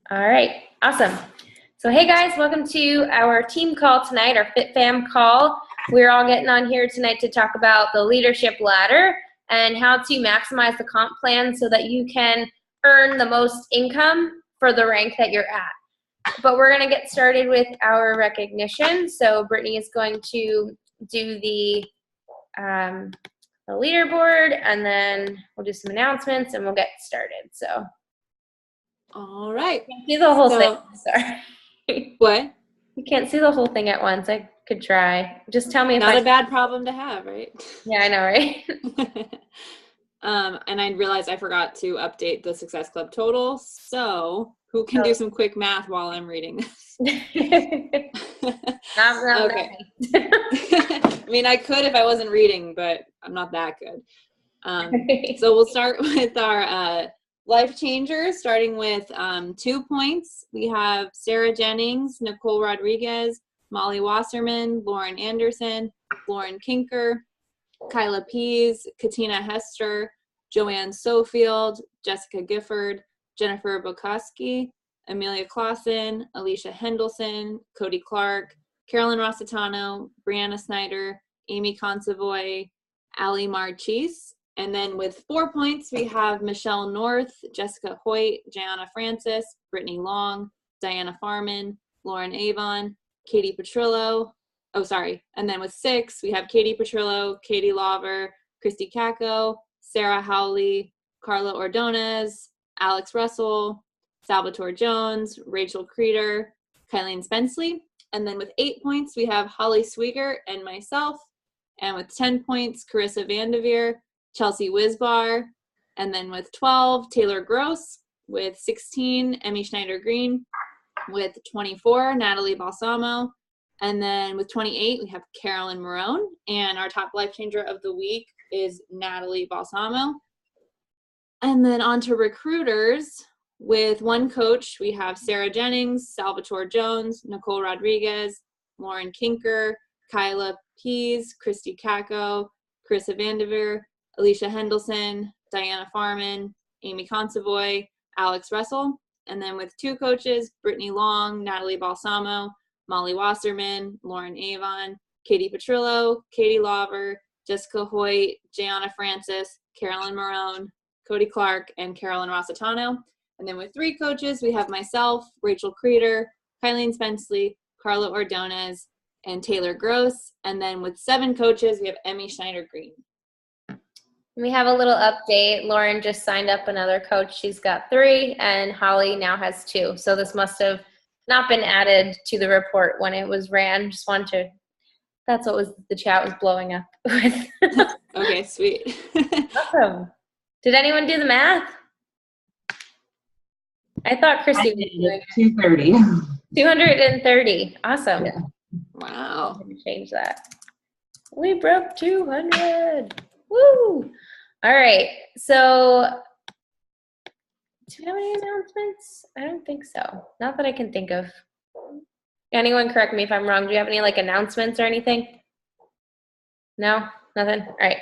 All right, awesome. So hey guys, welcome to our team call tonight, our Fit Fam call. We're all getting on here tonight to talk about the leadership ladder and how to maximize the comp plan so that you can earn the most income for the rank that you're at. But we're gonna get started with our recognition. So Brittany is going to do the leaderboard, and then we'll do some announcements and we'll get started. So all right. you can't see the whole thing. Sorry. What? You can't see the whole thing at once. I could try. Just tell me if Not a bad problem to have, right? Yeah, I know, right? And I realized I forgot to update the Success Club total. So who can do some quick math while I'm reading this? Not okay. I mean, I could if I wasn't reading, but I'm not that good. So we'll start with our life changers, starting with 2 points. We have Sarah Jennings, Nicole Rodriguez, Molly Wasserman, Lauren Anderson, Lauren Kinker, Kyla Pease, Katina Hester, Joanne Sofield, Jessica Gifford, Jennifer Bukowski, Amelia Clausen, Alicia Hendelson, Cody Clark, Carolyn Rossitano, Brianna Snyder, Amy Consovoy, Ali Marchese. And then with 4 points, we have Michelle North, Jessica Hoyt, Jayana Francis, Brittany Long, Diana Farman, Lauren Avon, Katie Petrillo. And then with 6, we have Katie Petrillo, Katie Lauver, Christy Cacco, Sarah Howley, Carla Ordonez, Alex Russell, Salvatore Jones, Rachel Creeder, Kylene Spenceley. And then with 8 points, we have Holly Swieger and myself. And with 10 points, Carissa Vandeveer, Chelsea Wisbar. And then with 12, Taylor Gross. With 16, Emmy Schneider-Green. With 24, Natalie Balsamo. And then with 28, we have Carolyn Marone. And our top life changer of the week is Natalie Balsamo. And then on to recruiters. With 1 coach, we have Sarah Jennings, Salvatore Jones, Nicole Rodriguez, Lauren Kinker, Kyla Pease, Christy Cacco, Carissa Vandeveer, Alicia Hendelson, Diana Farman, Amy Consovoy, Alex Russell. And then with 2 coaches, Brittany Long, Natalie Balsamo, Molly Wasserman, Lauren Avon, Katie Petrillo, Katie Lauver, Jessica Hoyt, Jayana Francis, Carolyn Marone, Cody Clark, and Carolyn Rossitano. And then with 3 coaches, we have myself, Rachel Creeder, Kylene Spenceley, Carla Ordonez, and Taylor Gross. And then with 7 coaches, we have Emmy Schneider-Green. We have a little update. Lauren just signed up another coach. She's got 3, and Holly now has 2. So this must have not been added to the report when it was ran. Just wanted to, that's what was the chat was blowing up with. Okay, sweet. Awesome. Did anyone do the math? I thought Christy was doing 230. 230. Awesome. Yeah. Wow. I'm gonna change that. We broke 200. Woo! All right. So, do we have any announcements? I don't think so. Not that I can think of. Anyone correct me if I'm wrong. Do you have any announcements or anything? No? Nothing? All right.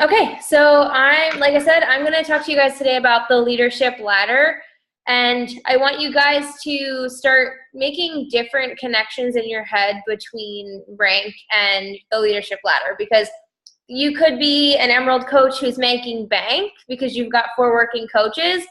Okay, so like I said, I'm going to talk to you guys today about the leadership ladder, and I want you guys to start making different connections in your head between rank and the leadership ladder, because you could be an Emerald coach who's making bank because you've got 4 working coaches,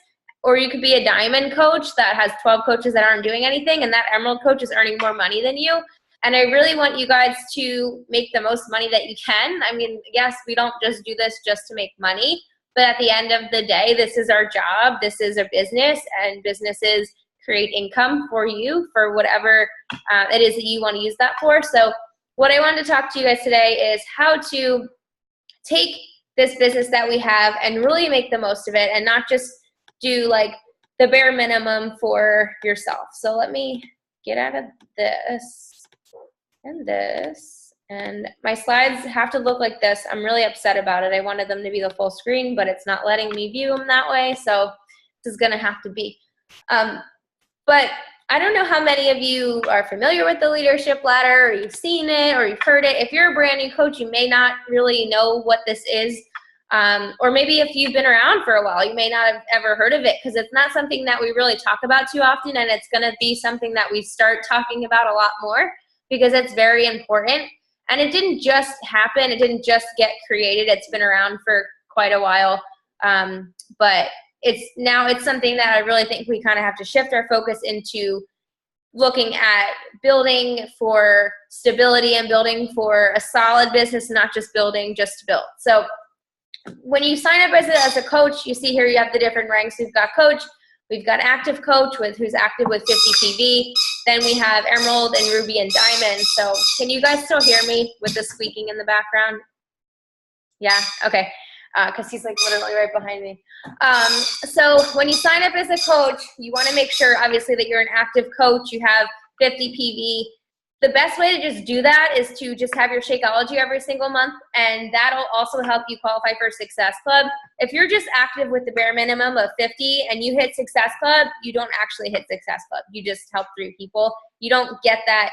or you could be a Diamond coach that has 12 coaches that aren't doing anything, and that Emerald coach is earning more money than you. And I really want you guys to make the most money that you can. I mean, yes, we don't just do this just to make money, but at the end of the day, this is our job. This is a business, and businesses create income for you for whatever it is that you want to use that for. So what I wanted to talk to you guys today is how to take this business that we have and really make the most of it, and not just do the bare minimum for yourself. So let me get out of this. And this, and my slides have to look like this. I'm really upset about it. I wanted them to be the full screen, but it's not letting me view them that way, so this is gonna have to be. But I don't know how many of you are familiar with the leadership ladder, or you've seen it, or you've heard it. If you're a brand new coach, you may not really know what this is. Or maybe if you've been around for a while, you may not have ever heard of it, because it's not something that we really talk about too often, and it's going to be something that we start talking about a lot more because it's very important. And it didn't just happen. It didn't just get created. It's been around for quite a while. But it's something that I really think we kind of have to shift our focus into looking at building for stability and building for a solid business, not just building just to build. So when you sign up as a coach, you see here you have the different ranks. We've got coach, we've got active coach who's active with 50 PV. Then we have emerald and ruby and diamond. So can you guys still hear me with the squeaking in the background? Yeah, okay. Because he's like literally right behind me. So when you sign up as a coach, you want to make sure obviously that you're an active coach, you have 50 PV. The best way to just do that is to just have your Shakeology every single month, and that'll also help you qualify for Success Club. If you're just active with the bare minimum of 50 and you hit Success Club, you don't actually hit Success Club. You just help 3 people. You don't get that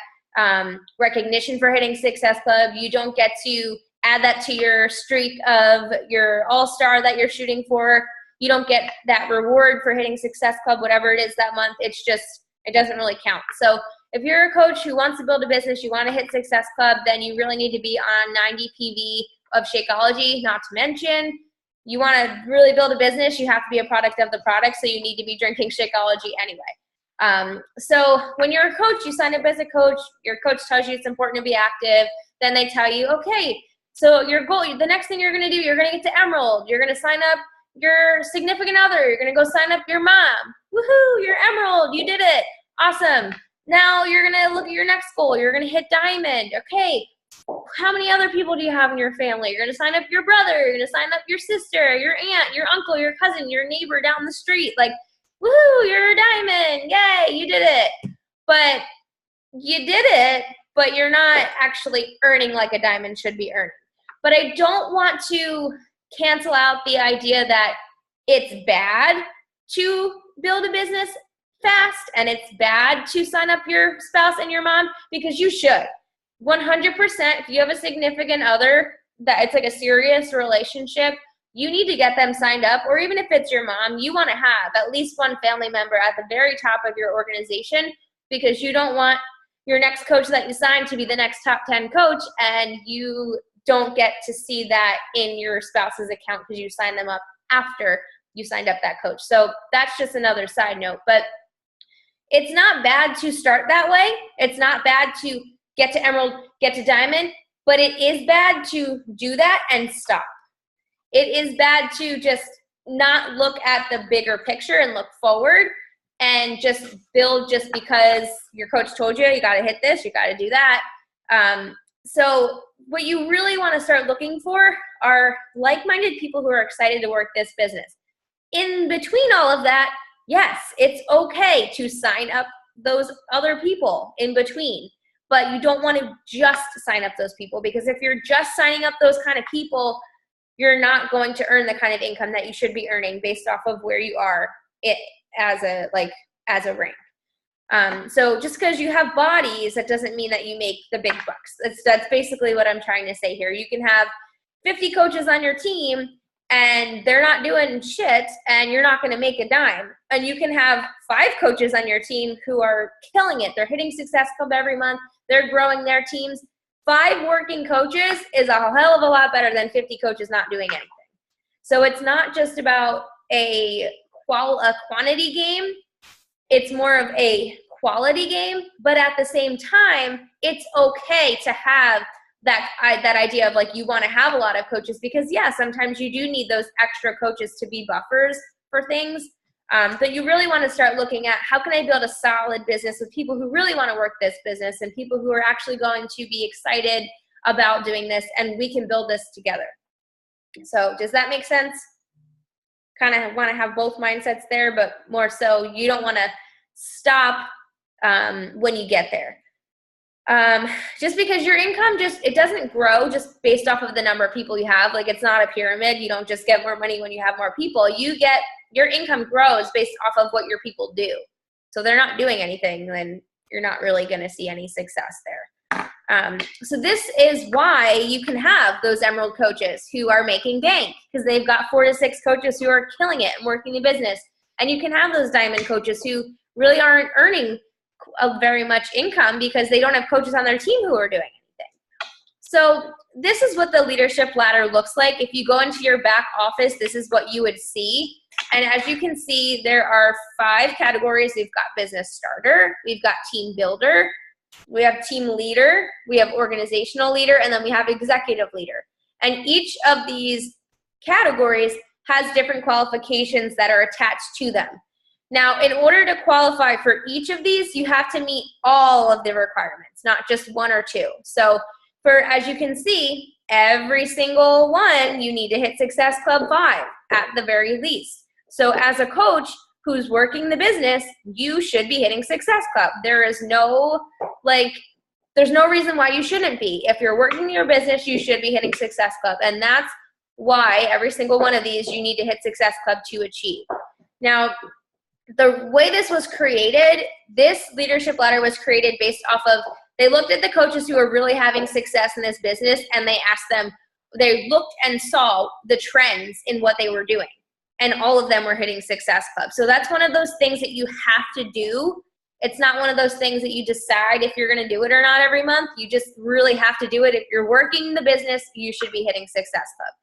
recognition for hitting Success Club. You don't get to add that to your streak of your all-star that you're shooting for. You don't get that reward for hitting Success Club, whatever it is that month. It's just, it doesn't really count. So if you're a coach who wants to build a business, you want to hit Success Club, then you really need to be on 90 PV of Shakeology. Not to mention, you want to really build a business, you have to be a product of the product, so you need to be drinking Shakeology anyway. So when you're a coach, you sign up as a coach, your coach tells you it's important to be active, then they tell you, okay, so your goal, the next thing you're going to do, you're going to get to Emerald, you're going to sign up your significant other, you're going to go sign up your mom. Woohoo, you're Emerald, you did it, awesome. Now you're going to look at your next goal. You're going to hit diamond. Okay, how many other people do you have in your family? You're going to sign up your brother. You're going to sign up your sister, your aunt, your uncle, your cousin, your neighbor down the street. Like, woohoo, you're a diamond. Yay, you did it. But you did it, but you're not actually earning like a diamond should be earning. But I don't want to cancel out the idea that it's bad to build a business fast and it's bad to sign up your spouse and your mom, because you should 100%. If you have a significant other that it's like a serious relationship, you need to get them signed up. Or even if it's your mom, you want to have at least one family member at the very top of your organization, because you don't want your next coach that you sign to be the next top 10 coach and you don't get to see that in your spouse's account because you signed them up after you signed up that coach. So that's just another side note. But it's not bad to start that way. It's not bad to get to Emerald, get to Diamond, but it is bad to do that and stop. It is bad to just not look at the bigger picture and look forward and just build just because your coach told you, you got to hit this, you got to do that. So what you really want to start looking for are like-minded people who are excited to work this business. In between all of that, yes, it's okay to sign up those other people in between, but you don't want to just sign up those people, because if you're just signing up those kind of people, you're not going to earn the kind of income that you should be earning based off of where you are as a rank. So just because you have bodies, that doesn't mean that you make the big bucks. That's basically what I'm trying to say here. You can have 50 coaches on your team and they're not doing shit and you're not going to make a dime. And you can have 5 coaches on your team who are killing it. They're hitting Success Club every month. They're growing their teams. 5 working coaches is a hell of a lot better than 50 coaches not doing anything. So it's not just about a quantity game. It's more of a quality game, but at the same time, it's okay to have that idea of like you want to have a lot of coaches, because yeah, sometimes you do need those extra coaches to be buffers for things. But you really want to start looking at how can I build a solid business with people who really want to work this business and people who are actually going to be excited about doing this, and we can build this together. So does that make sense? Kind of want to have both mindsets there, but more so you don't want to stop when you get there. Just because your income it doesn't grow just based off of the number of people you have. Like, it's not a pyramid. You don't just get more money when you have more people. Your income grows based off of what your people do. So they're not doing anything, then you're not really going to see any success there. So this is why you can have those emerald coaches who are making bank, because they've got 4 to 6 coaches who are killing it and working the business. And you can have those diamond coaches who really aren't earning very much income because they don't have coaches on their team who are doing anything. So this is what the leadership ladder looks like. If you go into your back office, this is what you would see. And as you can see, there are 5 categories. We've got business starter, we've got team builder, we have team leader, we have organizational leader, and then we have executive leader. And each of these categories has different qualifications that are attached to them. Now, in order to qualify for each of these, you have to meet all of the requirements, not just 1 or 2. So as you can see, every single one, you need to hit Success Club 5 at the very least. So as a coach who's working the business, you should be hitting Success Club. There's no reason why you shouldn't be. If you're working your business, you should be hitting Success Club. And that's why every single one of these you need to hit Success Club to achieve. Now, the way this was created, this leadership ladder was created based off of, they looked at the coaches who were really having success in this business, and they asked them, they looked and saw the trends in what they were doing. And all of them were hitting Success Club. So that's one of those things that you have to do. It's not one of those things that you decide if you're going to do it or not every month. You just really have to do it. If you're working the business, you should be hitting Success Club.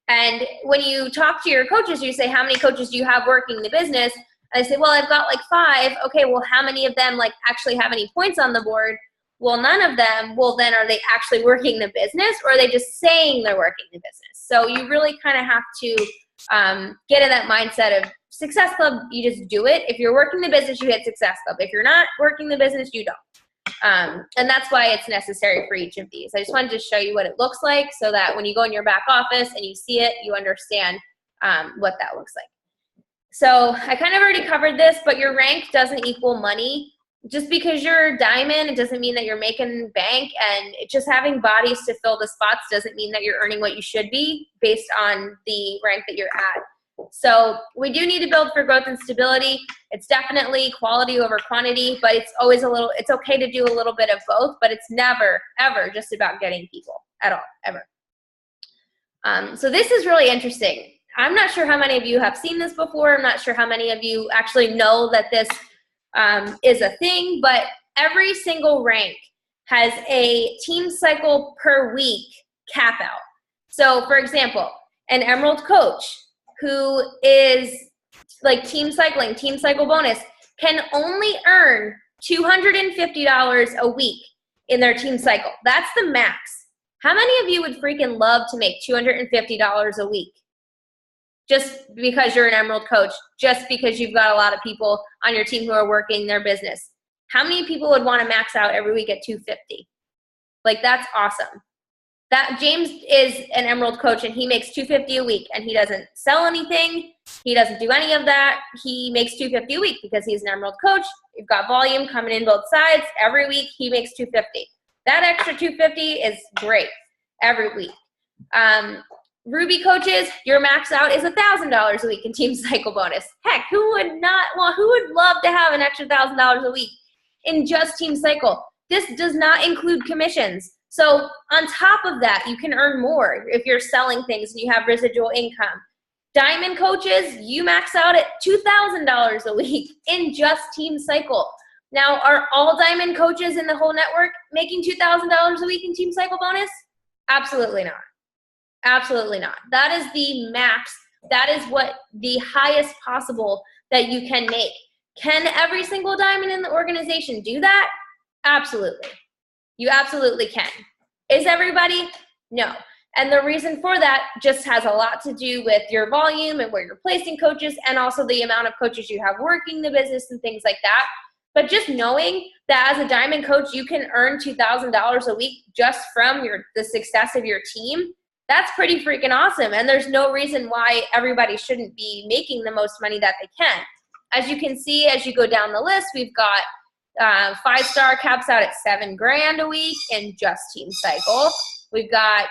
And when you talk to your coaches, you say, how many coaches do you have working the business? I say, well, I've got like 5. Okay, well, how many of them like actually have any points on the board? Well, none of them. Well, then are they actually working the business, or are they just saying they're working the business? So you really kind of have to get in that mindset of Success Club. You just do it. If you're working the business, you hit Success Club. If you're not working the business, you don't. And that's why it's necessary for each of these. I just wanted to show you what it looks like so that when you go in your back office and you see it, you understand what that looks like. So I kind of already covered this, but your rank doesn't equal money. Just because you're a diamond, it doesn't mean that you're making bank, and just having bodies to fill the spots doesn't mean that you're earning what you should be based on the rank that you're at. So we do need to build for growth and stability. It's definitely quality over quantity, but it's always it's okay to do a little bit of both, but it's never, ever just about getting people at all, ever. So this is really interesting. I'm not sure how many of you have seen this before. I'm not sure how many of you actually know that this is a thing, but every single rank has a team cycle per week cap out. So for example, an emerald coach who is like team cycle bonus can only earn $250 a week in their team cycle. That's the max. How many of you would freaking love to make $250 a week? Just because you're an emerald coach, just because you've got a lot of people on your team who are working their business. How many people would want to max out every week at $250? Like, that's awesome. That James is an emerald coach and he makes $250 a week, and he doesn't sell anything. He doesn't do any of that. He makes $250 a week because he's an emerald coach. You've got volume coming in both sides. Every week he makes $250. That extra $250 is great every week. Ruby coaches, your max out is $1,000 a week in team cycle bonus. Heck, who would love to have an extra $1,000 a week in just team cycle? This does not include commissions. So on top of that, you can earn more if you're selling things and you have residual income. Diamond coaches, you max out at $2,000 a week in just team cycle. Now, are all diamond coaches in the whole network making $2,000 a week in team cycle bonus? Absolutely not. Absolutely not. That is the max. That is what the highest possible that you can make. Can every single diamond in the organization do that? Absolutely. You absolutely can. Is everybody? No. And the reason for that just has a lot to do with your volume and where you're placing coaches, and also the amount of coaches you have working the business and things like that. But just knowing that as a diamond coach, you can earn $2,000 a week just from the success of your team, that's pretty freaking awesome. And there's no reason why everybody shouldn't be making the most money that they can. As you can see, as you go down the list, we've got 5-star caps out at $7,000 a week in just team cycle. We've got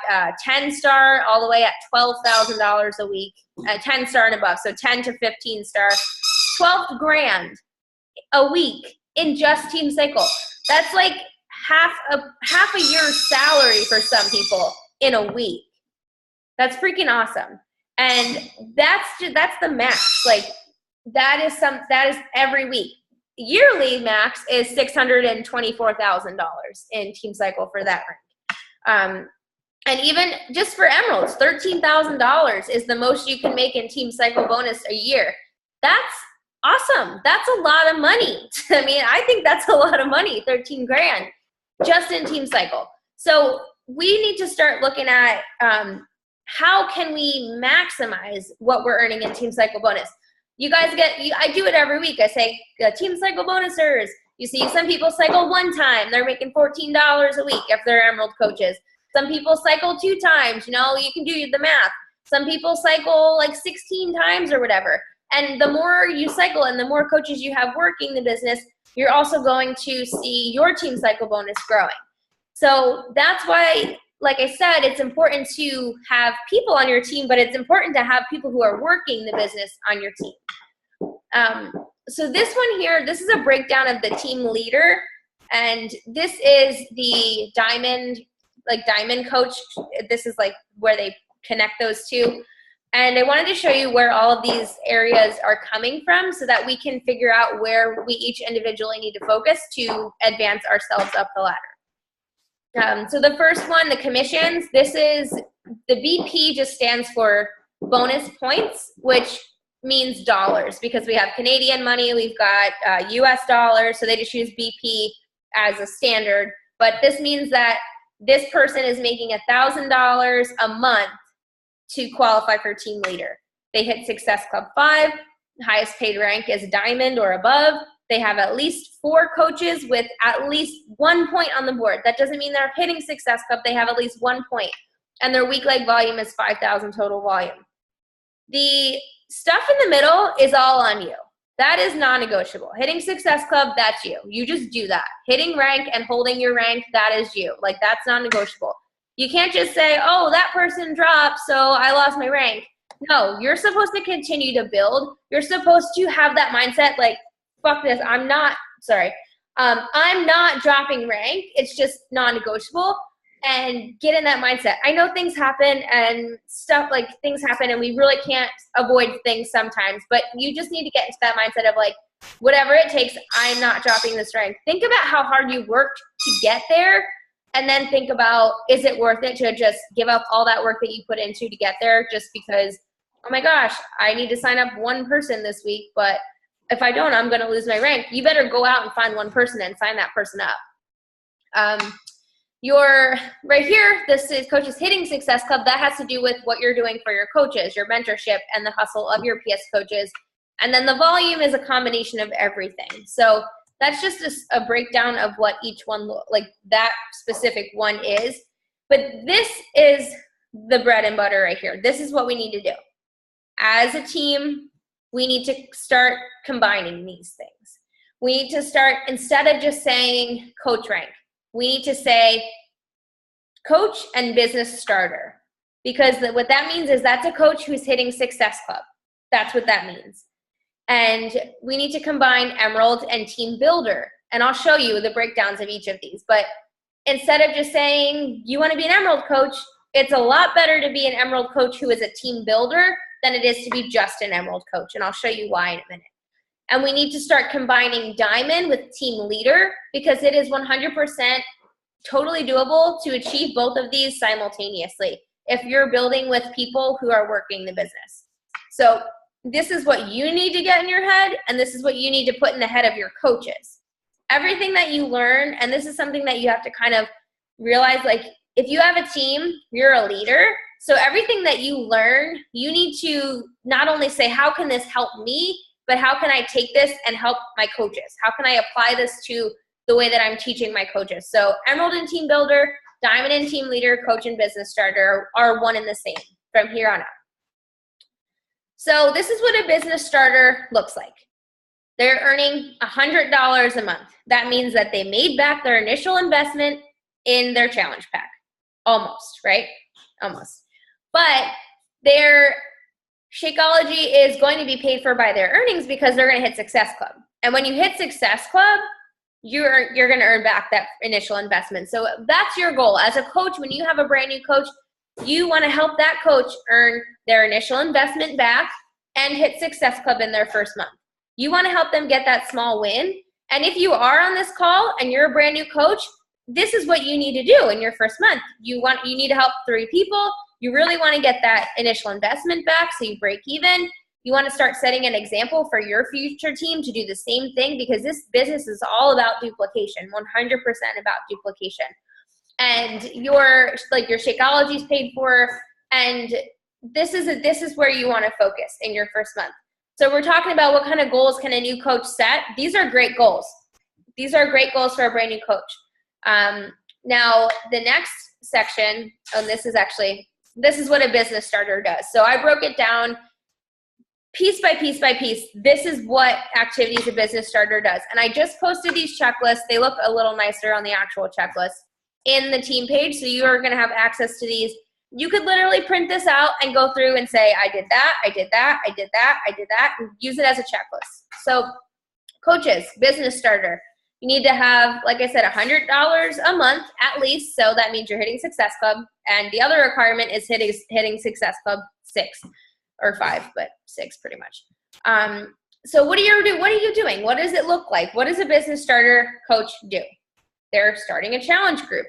10-star all the way at $12,000 a week, 10-star and above, so 10 to 15-star, $12,000 a week in just team cycle. That's like half a year's salary for some people in a week. That's freaking awesome. And that's the max. Like that is every week. Yearly max is $624,000 in Team Cycle for that rank. And even just for Emeralds, $13,000 is the most you can make in Team Cycle bonus a year. That's awesome. That's a lot of money. I mean, I think that's a lot of money, 13 grand just in Team Cycle. So we need to start looking at how can we maximize what we're earning in Team Cycle bonus. You guys I do it every week. I say Team Cycle bonusers. You see some people cycle one time. They're making $14 a week if they're Emerald coaches. Some people cycle 2 times. You know, you can do the math. Some people cycle like 16 times or whatever. And the more you cycle and the more coaches you have working the business, you're also going to see your Team Cycle bonus growing. So that's why, like I said, it's important to have people on your team, but it's important to have people who are working the business on your team. So this one here, this is a breakdown of the team leader. And this is the diamond coach. This is like where they connect those two. And I wanted to show you where all of these areas are coming from so that we can figure out where we each individually need to focus to advance ourselves up the ladder. So the first one, the commissions, this is, the BP just stands for bonus points, which means dollars because we have Canadian money, we've got US dollars, so they just use BP as a standard. But this means that this person is making $1,000 a month to qualify for team leader. They hit Success Club 5, highest paid rank is diamond or above. They have at least 4 coaches with at least 1 point on the board. That doesn't mean they're hitting Success Club, they have at least 1 point. And their week leg volume is 5,000 total volume. The stuff in the middle is all on you. That is non-negotiable. Hitting Success Club, that's you. You just do that. Hitting rank and holding your rank, that is you. Like, that's non-negotiable. You can't just say, oh, that person dropped, so I lost my rank. No, you're supposed to continue to build. You're supposed to have that mindset like, fuck this, I'm not dropping rank. It's just non-negotiable. And get in that mindset. I know things happen and stuff, like things happen and we really can't avoid things sometimes, but you just need to get into that mindset of like, whatever it takes, I'm not dropping this rank. Think about how hard you worked to get there, and then think about, is it worth it to just give up all that work that you put into to get there just because, oh my gosh, I need to sign up 1 person this week, but if I don't, I'm going to lose my rank. You better go out and find 1 person and sign that person up. Right here, this is Coaches Hitting Success Club. That has to do with what you're doing for your coaches, your mentorship, and the hustle of your PS coaches. And then the volume is a combination of everything. So that's just a breakdown of what each one, like that specific one is. But this is the bread and butter right here. This is what we need to do. As a team, we need to start combining these things. We need to start, instead of just saying coach rank, we need to say coach and business starter, because what that means is that's a coach who's hitting Success Club. That's what that means. And we need to combine Emerald and Team Builder. And I'll show you the breakdowns of each of these. But instead of just saying you want to be an Emerald coach, it's a lot better to be an Emerald coach who is a team builder than it is to be just an Emerald coach. And I'll show you why in a minute. And we need to start combining Diamond with Team Leader, because it is 100% totally doable to achieve both of these simultaneously if you're building with people who are working the business. So this is what you need to get in your head, and this is what you need to put in the head of your coaches. Everything that you learn, and this is something that you have to kind of realize, like if you have a team, you're a leader. So everything that you learn, you need to not only say, how can this help me, but how can I take this and help my coaches? How can I apply this to the way that I'm teaching my coaches? So Emerald and Team Builder, Diamond and Team Leader, Coach and Business Starter are one and the same from here on out. So this is what a business starter looks like. They're earning $100 a month. That means that they made back their initial investment in their challenge pack. Almost, right? Almost. But their Shakeology is going to be paid for by their earnings because they're going to hit Success Club. And when you hit Success Club, you're going to earn back that initial investment. So that's your goal. As a coach, when you have a brand new coach, you want to help that coach earn their initial investment back and hit Success Club in their first month. You want to help them get that small win. And if you are on this call and you're a brand new coach, this is what you need to do in your first month. You need to help 3 people. You really want to get that initial investment back so you break even. You want to start setting an example for your future team to do the same thing, because this business is all about duplication, 100% about duplication. And your Shakeology is paid for, and this is where you want to focus in your first month. So we're talking about what kind of goals can a new coach set. These are great goals. These are great goals for a brand new coach. Now the next section, and this is what a business starter does. So I broke it down piece by piece by piece. This is what activities a business starter does. And I just posted these checklists. They look a little nicer on the actual checklist in the team page. So you are going to have access to these. You could literally print this out and go through and say, I did that, I did that, I did that, I did that, and use it as a checklist. So coaches, business starter, you need to have, like I said, $100 a month at least. So that means you're hitting Success Club. And the other requirement is hitting Success Club 6 or 5, but 6 pretty much. So what are you doing? What does it look like? What does a business starter coach do? They're starting a challenge group.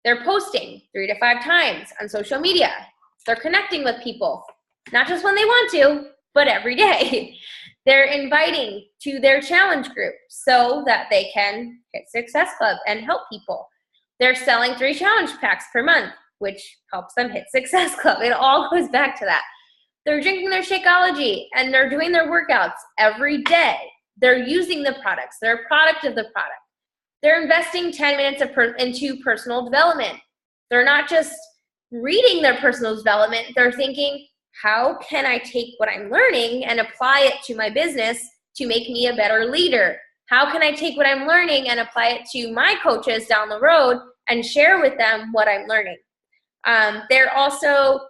They're posting 3 to 5 times on social media. They're connecting with people, not just when they want to, but every day. They're inviting to their challenge group so that they can hit Success Club and help people. They're selling 3 challenge packs per month, which helps them hit Success Club. It all goes back to that. They're drinking their Shakeology and they're doing their workouts every day. They're using the products. They're a product of the product. They're investing 10 minutes into personal development. They're not just reading their personal development. They're thinking, how can I take what I'm learning and apply it to my business to make me a better leader? How can I take what I'm learning and apply it to my coaches down the road and share with them what I'm learning? They're also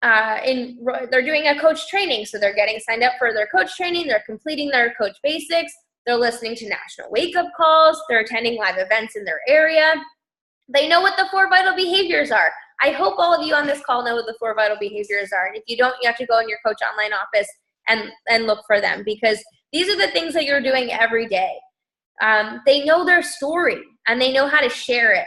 they're doing a coach training. So they're getting signed up for their coach training. They're completing their coach basics. They're listening to national wake-up calls. They're attending live events in their area. They know what the 4 vital behaviors are. I hope all of you on this call know what the 4 vital behaviors are. And if you don't, you have to go in your coach online office and look for them, because these are the things that you're doing every day. They know their story and they know how to share it.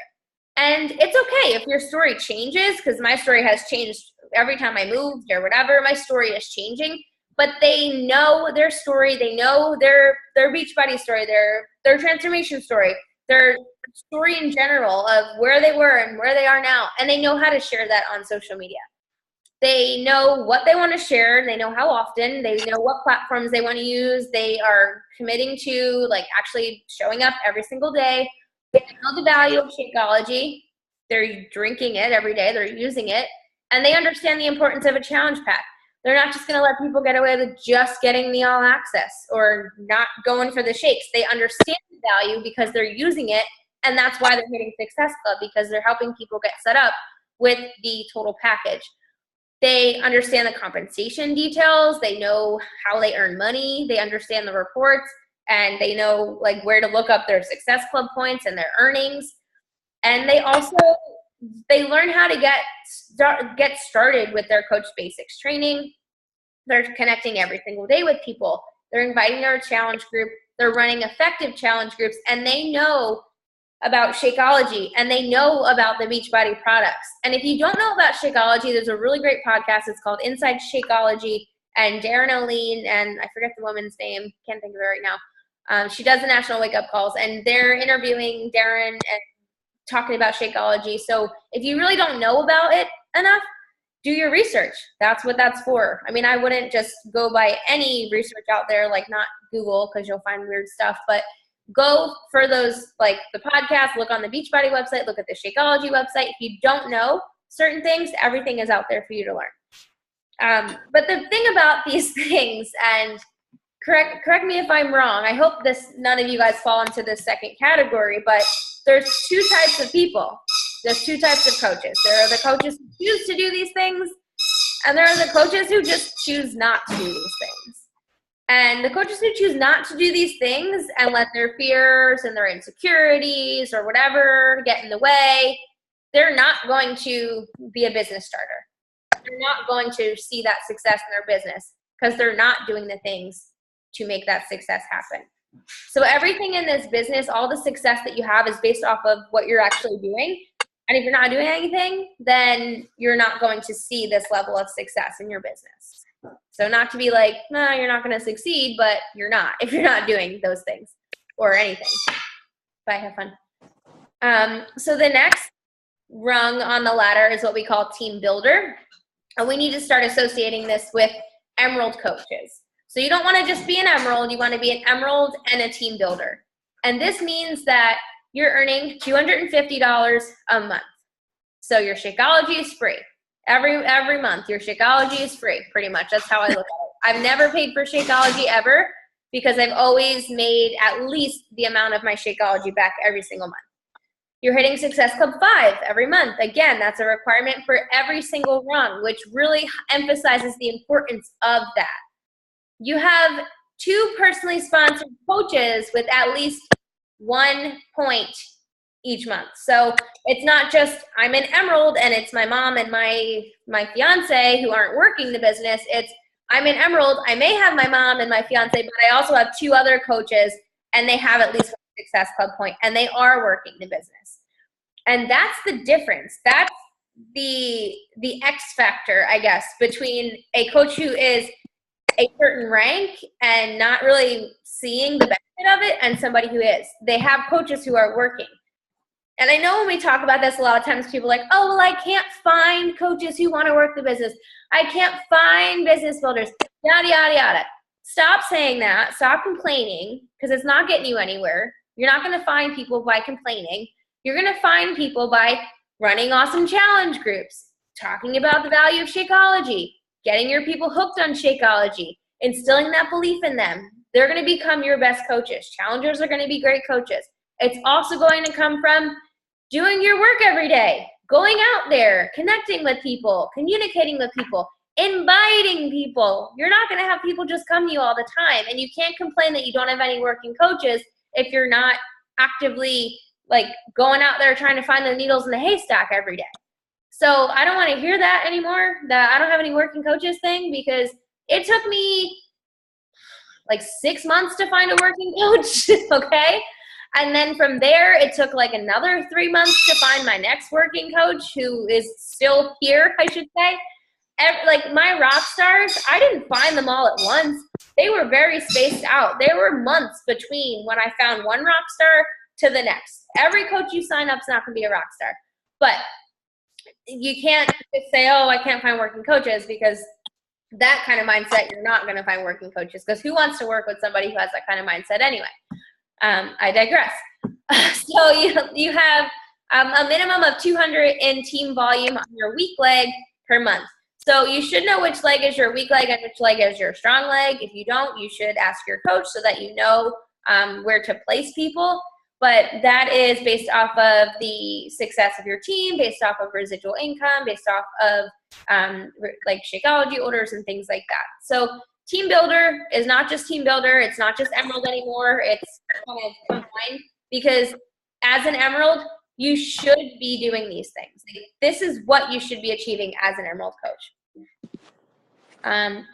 And it's okay if your story changes, because my story has changed every time I moved or whatever. My story is changing. But they know their story, they know their Beachbody story, their transformation story, their story in general of where they were and where they are now, and they know how to share that on social media. They know what they want to share, they know how often, they know what platforms they want to use, they are committing to actually showing up every single day. They know the value of Shakeology, they're drinking it every day, they're using it, and they understand the importance of a challenge pack. They're not just going to let people get away with just getting the all access or not going for the shakes. They understand the value because they're using it, and that's why they're hitting Success Club, because they're helping people get set up with the total package. They understand the compensation details. They know how they earn money. They understand the reports, and they know where to look up their Success Club points and their earnings. And they learn how to get started with their Coach Basics training. They're connecting every single day with people. They're inviting their challenge group. They're running effective challenge groups, and they know about Shakeology, and they know about the Beachbody products. And if you don't know about Shakeology, there's a really great podcast. It's called Inside Shakeology, and Darren O'Lean, and I forget the woman's name, can't think of it right now. She does the national wake-up calls, and they're interviewing Darren and talking about Shakeology. So if you really don't know about it enough, do your research. That's what that's for. I mean, I wouldn't just go by any research out there, not Google, because you'll find weird stuff, but go for those, the podcast, look on the Beachbody website, look at the Shakeology website. If you don't know certain things, everything is out there for you to learn. But the thing about these things, and correct me if I'm wrong, I hope none of you guys fall into this second category, but there's 2 types of people. There's 2 types of coaches. There are the coaches who choose to do these things, and there are the coaches who just choose not to do these things. And the coaches who choose not to do these things and let their fears and their insecurities or whatever get in the way, they're not going to be a business starter. They're not going to see that success in their business because they're not doing the things to make that success happen. So everything in this business, all the success that you have is based off of what you're actually doing. And if you're not doing anything, then you're not going to see this level of success in your business. So not to be like, no, you're not going to succeed, but you're not if you're not doing those things or anything. Bye, have fun. So the next rung on the ladder is what we call team builder. And we need to start associating this with emerald coaches. So you don't want to just be an emerald, you want to be an emerald and a team builder. And this means that you're earning $250 a month. So your Shakeology is free. Every month, your Shakeology is free, pretty much. That's how I look at it. I've never paid for Shakeology ever because I've always made at least the amount of my Shakeology back every single month. You're hitting Success Club 5 every month. Again, that's a requirement for every single rung, which really emphasizes the importance of that. You have 2 personally sponsored coaches with at least 1 point each month. So it's not just I'm an emerald and it's my mom and my fiance who aren't working the business. It's I'm an emerald. I may have my mom and my fiance, but I also have 2 other coaches and they have at least 1 Success Club point and they are working the business. And that's the difference. That's the X factor, I guess, between a coach who is a certain rank and not really seeing the benefit of it and somebody who is. They have coaches who are working. And I know when we talk about this, a lot of times people are like, oh, well, I can't find coaches who want to work the business. I can't find business builders, yada, yada, yada. Stop saying that. Stop complaining because it's not getting you anywhere. You're not going to find people by complaining. You're going to find people by running awesome challenge groups, talking about the value of Shakeology, getting your people hooked on Shakeology, instilling that belief in them. They're going to become your best coaches. Challengers are going to be great coaches. It's also going to come from doing your work every day, going out there, connecting with people, communicating with people, inviting people. You're not going to have people just come to you all the time. And you can't complain that you don't have any working coaches if you're not actively like going out there trying to find the needles in the haystack every day. So I don't want to hear that anymore, that I don't have any working coaches thing, because it took me like 6 months to find a working coach, okay? And then from there, it took like another 3 months to find my next working coach who is still here, I should say. Like my rock stars, I didn't find them all at once. They were very spaced out. There were months between when I found one rock star to the next. Every coach you sign up is not going to be a rock star. But you can't just say, oh, I can't find working coaches, because that kind of mindset, you're not going to find working coaches, because who wants to work with somebody who has that kind of mindset anyway? I digress. So you have a minimum of 200 in team volume on your weak leg per month. So you should know which leg is your weak leg and which leg is your strong leg. If you don't, you should ask your coach so that you know where to place people. But that is based off of the success of your team, based off of residual income, based off of like Shakeology orders and things like that. So team builder is not just team builder. It's not just emerald anymore. It's kind of combined, because as an emerald, you should be doing these things. This is what you should be achieving as an emerald coach.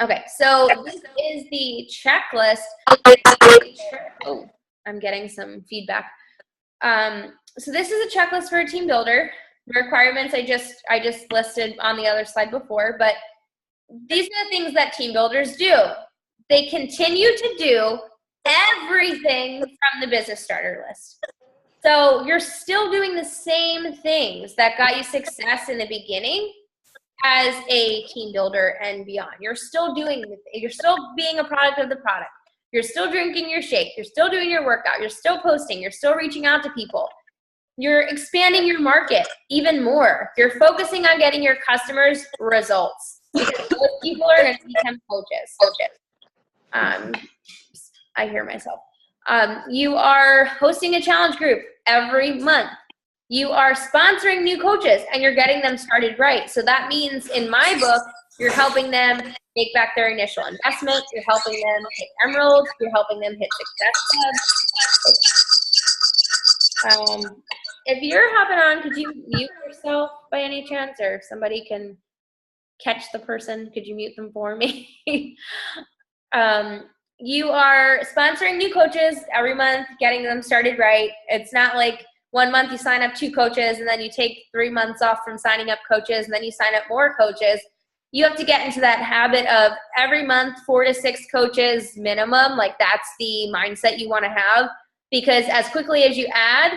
Okay, so this is the checklist. Oh, I'm getting some feedback. So this is a checklist for a team builder. The requirements I just listed on the other slide before, but these are the things that team builders do. They continue to do everything from the business starter list. So you're still doing the same things that got you success in the beginning as a team builder and beyond. You're still you're still being a product of the product. You're still drinking your shake. You're still doing your workout. You're still posting. You're still reaching out to people. You're expanding your market even more. You're focusing on getting your customers results, because those people are going to become coaches. I hear myself. You are hosting a challenge group every month. You are sponsoring new coaches and you're getting them started right. So that means in my book, You're helping them make back their initial investment. You're helping them hit Emerald. You're helping them hit Success Club. If you're hopping on, could you mute yourself by any chance, or if somebody can catch the person, could you mute them for me? You are sponsoring new coaches every month, getting them started right. It's not like 1 month you sign up 2 coaches and then you take 3 months off from signing up coaches and then you sign up more coaches. You have to get into that habit of every month 4 to 6 coaches minimum. Like that's the mindset you want to have, because as quickly as you add,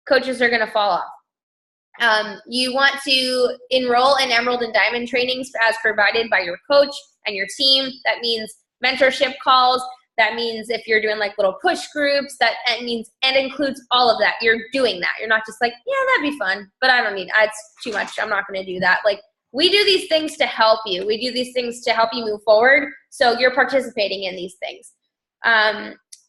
coaches are going to fall off. You want to enroll in Emerald and Diamond trainings as provided by your coach and your team. That means mentorship calls. That means if you're doing like little push groups, that means and includes all of that. You're doing that. You're not just like, yeah, that'd be fun, but I don't need, it's too much. I'm not going to do that. Like, we do these things to help you. We do these things to help you move forward. So you're participating in these things.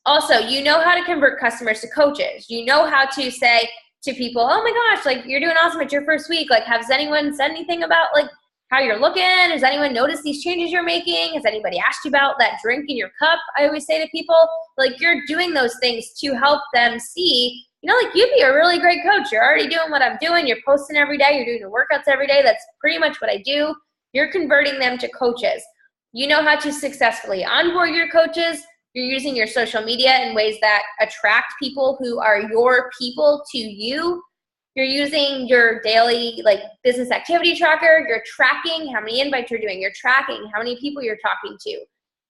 Also, you know how to convert customers to coaches. You know how to say to people, oh my gosh, like you're doing awesome. It's your first week. Like, has anyone said anything about like how you're looking? Has anyone noticed these changes you're making? Has anybody asked you about that drink in your cup? I always say to people, like, you're doing those things to help them see, you know, like, you'd be a really great coach. You're already doing what I'm doing. You're posting every day. You're doing your workouts every day. That's pretty much what I do. You're converting them to coaches. You know how to successfully onboard your coaches. You're using your social media in ways that attract people who are your people to you. You're using your daily like business activity tracker. You're tracking how many invites you're doing. You're tracking how many people you're talking to.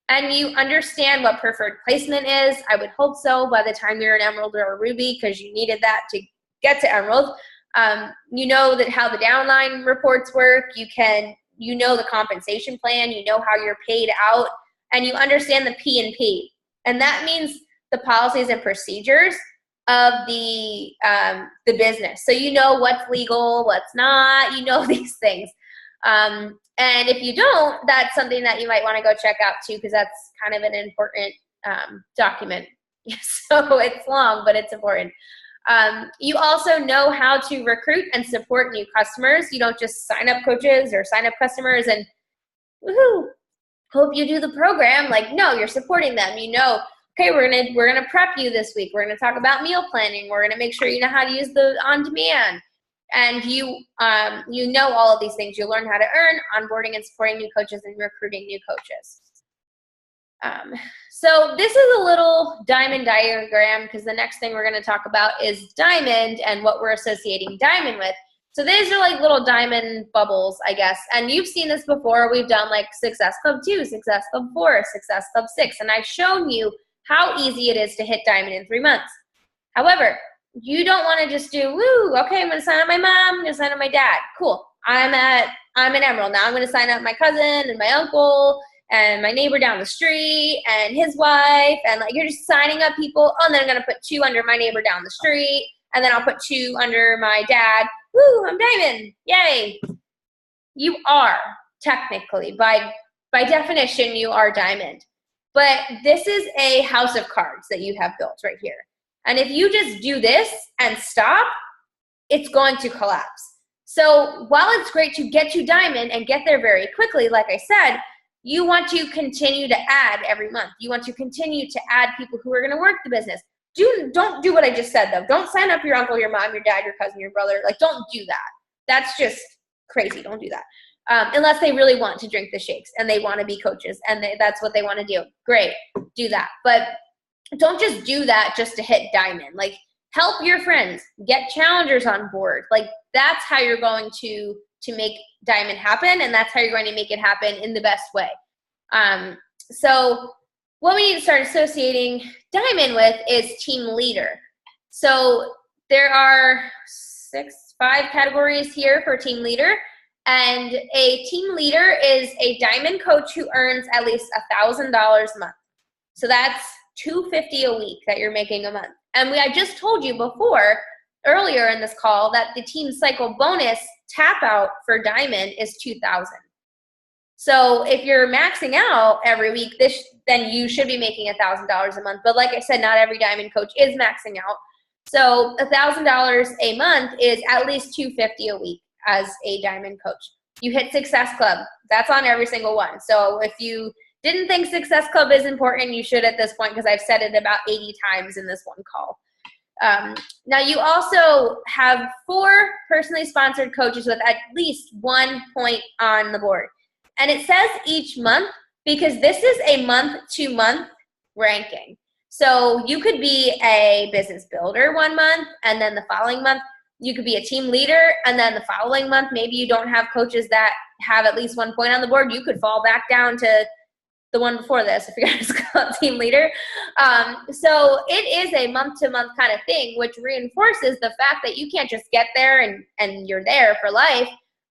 And you understand what preferred placement is. I would hope so by the time you're an Emerald or a Ruby, because you needed that to get to Emerald. You know that how the downline reports work. You know the compensation plan. You know how you're paid out, and you understand the P&P. And that means the policies and procedures of the business. So you know what's legal, what's not, you know these things. And if you don't, that's something that you might want to go check out too, because that's kind of an important document. So it's long, but it's important. You also know how to recruit and support new customers. You don't just sign up coaches or sign up customers and woohoo, hope you do the program. Like, no, you're supporting them. You know, okay, we're gonna prep you this week. We're gonna talk about meal planning. We're gonna make sure you know how to use the on-demand. And you know all of these things. You learn how to earn, onboarding and supporting new coaches, and recruiting new coaches. So this is a little diamond diagram, because the next thing we're going to talk about is diamond and what we're associating diamond with. So these are like little diamond bubbles, I guess. And you've seen this before. We've done like Success Club 2, Success Club 4, Success Club 6. And I've shown you how easy it is to hit diamond in 3 months. However, you don't want to just do, woo, okay, I'm going to sign up my mom, I'm going to sign up my dad. Cool. I'm an Emerald. Now I'm going to sign up my cousin and my uncle and my neighbor down the street and his wife. And like, you're just signing up people. Oh, and then I'm going to put 2 under my neighbor down the street. And then I'll put 2 under my dad. Woo, I'm diamond. Yay. You are technically, by definition, you are diamond. But this is a house of cards that you have built right here. And if you just do this and stop, it's going to collapse. So while it's great to get to diamond and get there very quickly, like I said, you want to continue to add every month. You want to continue to add people who are going to work the business. Don't do what I just said, though. Don't sign up your uncle, your mom, your dad, your cousin, your brother. Like, don't do that. That's just crazy. Don't do that. Unless they really want to drink the shakes and they want to be coaches and that's what they want to do. Great, do that. But don't just do that just to hit diamond. Like, help your friends, get challengers on board. Like, that's how you're going to make diamond happen, and that's how you're going to make it happen in the best way. So what we need to start associating diamond with is team leader. So there are 5 categories here for team leader. And a team leader is a diamond coach who earns at least $1,000 a month. So that's $250 a week that you're making a month. And I just told you before, earlier in this call, that the team cycle bonus tap out for diamond is $2,000. So if you're maxing out every week, then you should be making $1,000 a month. But like I said, not every diamond coach is maxing out. So $1,000 a month is at least $250 a week as a diamond coach. you hit Success Club. That's on every single one. So if you didn't think Success Club is important, you should at this point, because I've said it about 80 times in this one call. Now you also have 4 personally sponsored coaches with at least 1 point on the board. And it says each month because this is a month-to-month ranking. So you could be a business builder one month, and then the following month you could be a team leader, and then the following month maybe you don't have coaches that have at least 1 point on the board. You could fall back down to the one before this, if you're going to call it team leader. So it is a month-to-month kind of thing, which reinforces the fact that you can't just get there and you're there for life.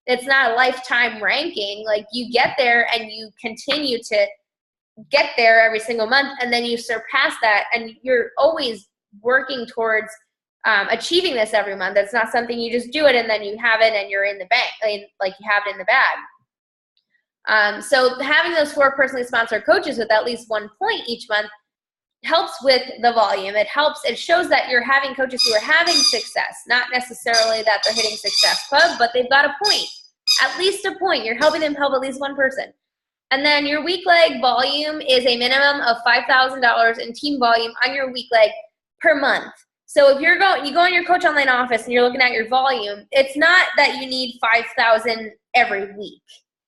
It's not a lifetime ranking. Like, you get there and you continue to get there every single month, and then you surpass that, and you're always working towards achieving this every month. It's not something you just do it and then you have it and you're in the bank, like you have it in the bag. So having those 4 personally sponsored coaches with at least 1 point each month helps with the volume. It shows that you're having coaches who are having success, not necessarily that they're hitting Success Club, but they've got a point, at least a point. You're helping them help at least one person. And then your week leg volume is a minimum of $5,000 in team volume on your week leg per month. So if you go in your Coach Online office and you're looking at your volume, it's not that you need 5,000 every week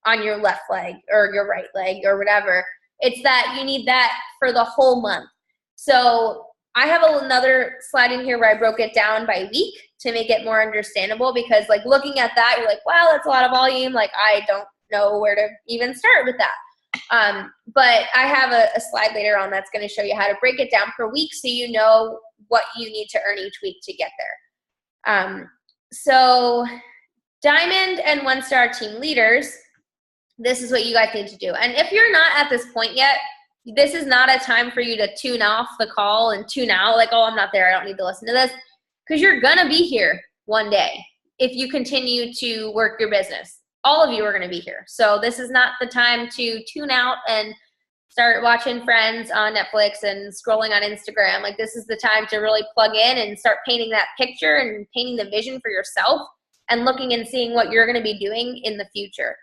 on your left leg or your right leg or whatever. It's that you need that for the whole month. So I have another slide in here where I broke it down by week to make it more understandable, because like looking at that, you're like, wow, that's a lot of volume. Like, I don't know where to even start with that. But I have a slide later on that's going to show you how to break it down per week so you know what you need to earn each week to get there. So Diamond and 1-star team leaders, this is what you guys need to do. And if you're not at this point yet, this is not a time for you to tune off the call and tune out, like, oh, I'm not there, I don't need to listen to this, because you're going to be here one day if you continue to work your business. All of you are going to be here. So this is not the time to tune out and start watching Friends on Netflix and scrolling on Instagram. Like, this is the time to really plug in and start painting that picture and painting the vision for yourself and looking and seeing what you're going to be doing in the future.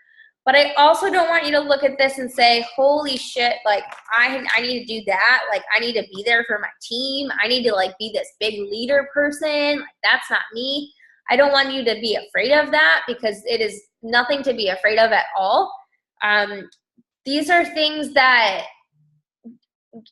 But I also don't want you to look at this and say, holy shit, like, I need to do that. Like, I need to be there for my team. I need to, like, be this big leader person. Like, that's not me. I don't want you to be afraid of that, because it is nothing to be afraid of at all. These are things that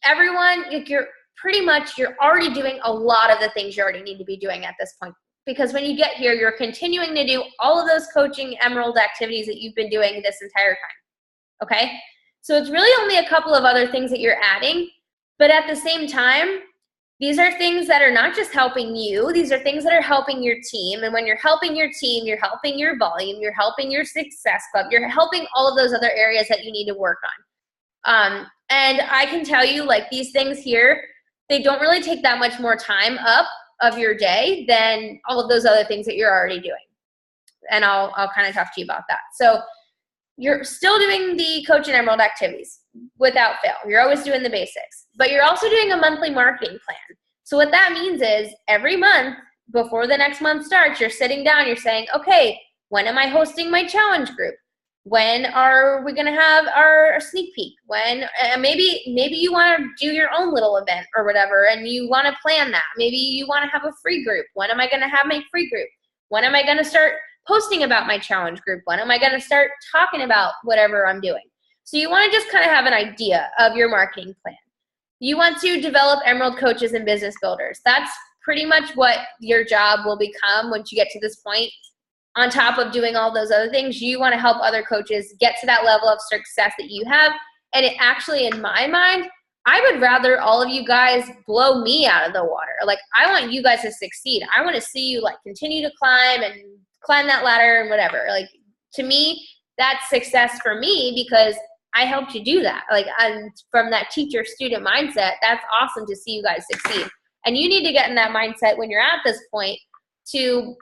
everyone, like, you're already doing a lot of the things you already need to be doing at this point. Because when you get here, you're continuing to do all of those coaching Emerald activities that you've been doing this entire time, okay? So it's really only a couple of other things that you're adding, but at the same time, these are things that are not just helping you, these are things that are helping your team. And when you're helping your team, you're helping your volume, you're helping your Success Club, you're helping all of those other areas that you need to work on. And I can tell you, like, these things here, they don't really take that much more time up of your day than all of those other things that you're already doing. And I'll kind of talk to you about that. So you're still doing the Coach and Emerald activities without fail. You're always doing the basics, but you're also doing a monthly marketing plan. So what that means is every month before the next month starts, you're sitting down, you're saying, okay, when am I hosting my challenge group? When are we going to have our sneak peek? When maybe you want to do your own little event or whatever, and you want to plan that. Maybe you want to have a free group. When am I going to have my free group? When am I going to start posting about my challenge group? When am I going to start talking about whatever I'm doing? So you want to just kind of have an idea of your marketing plan. You want to develop Emerald coaches and business builders. That's pretty much what your job will become once you get to this point. On top of doing all those other things, you want to help other coaches get to that level of success that you have. And it actually, in my mind, I would rather all of you guys blow me out of the water. Like, I want you guys to succeed. I want to see you, like, continue to climb that ladder and whatever. Like, to me, that's success for me, because I helped you do that. Like, and from that teacher-student mindset, that's awesome to see you guys succeed. And you need to get in that mindset when you're at this point to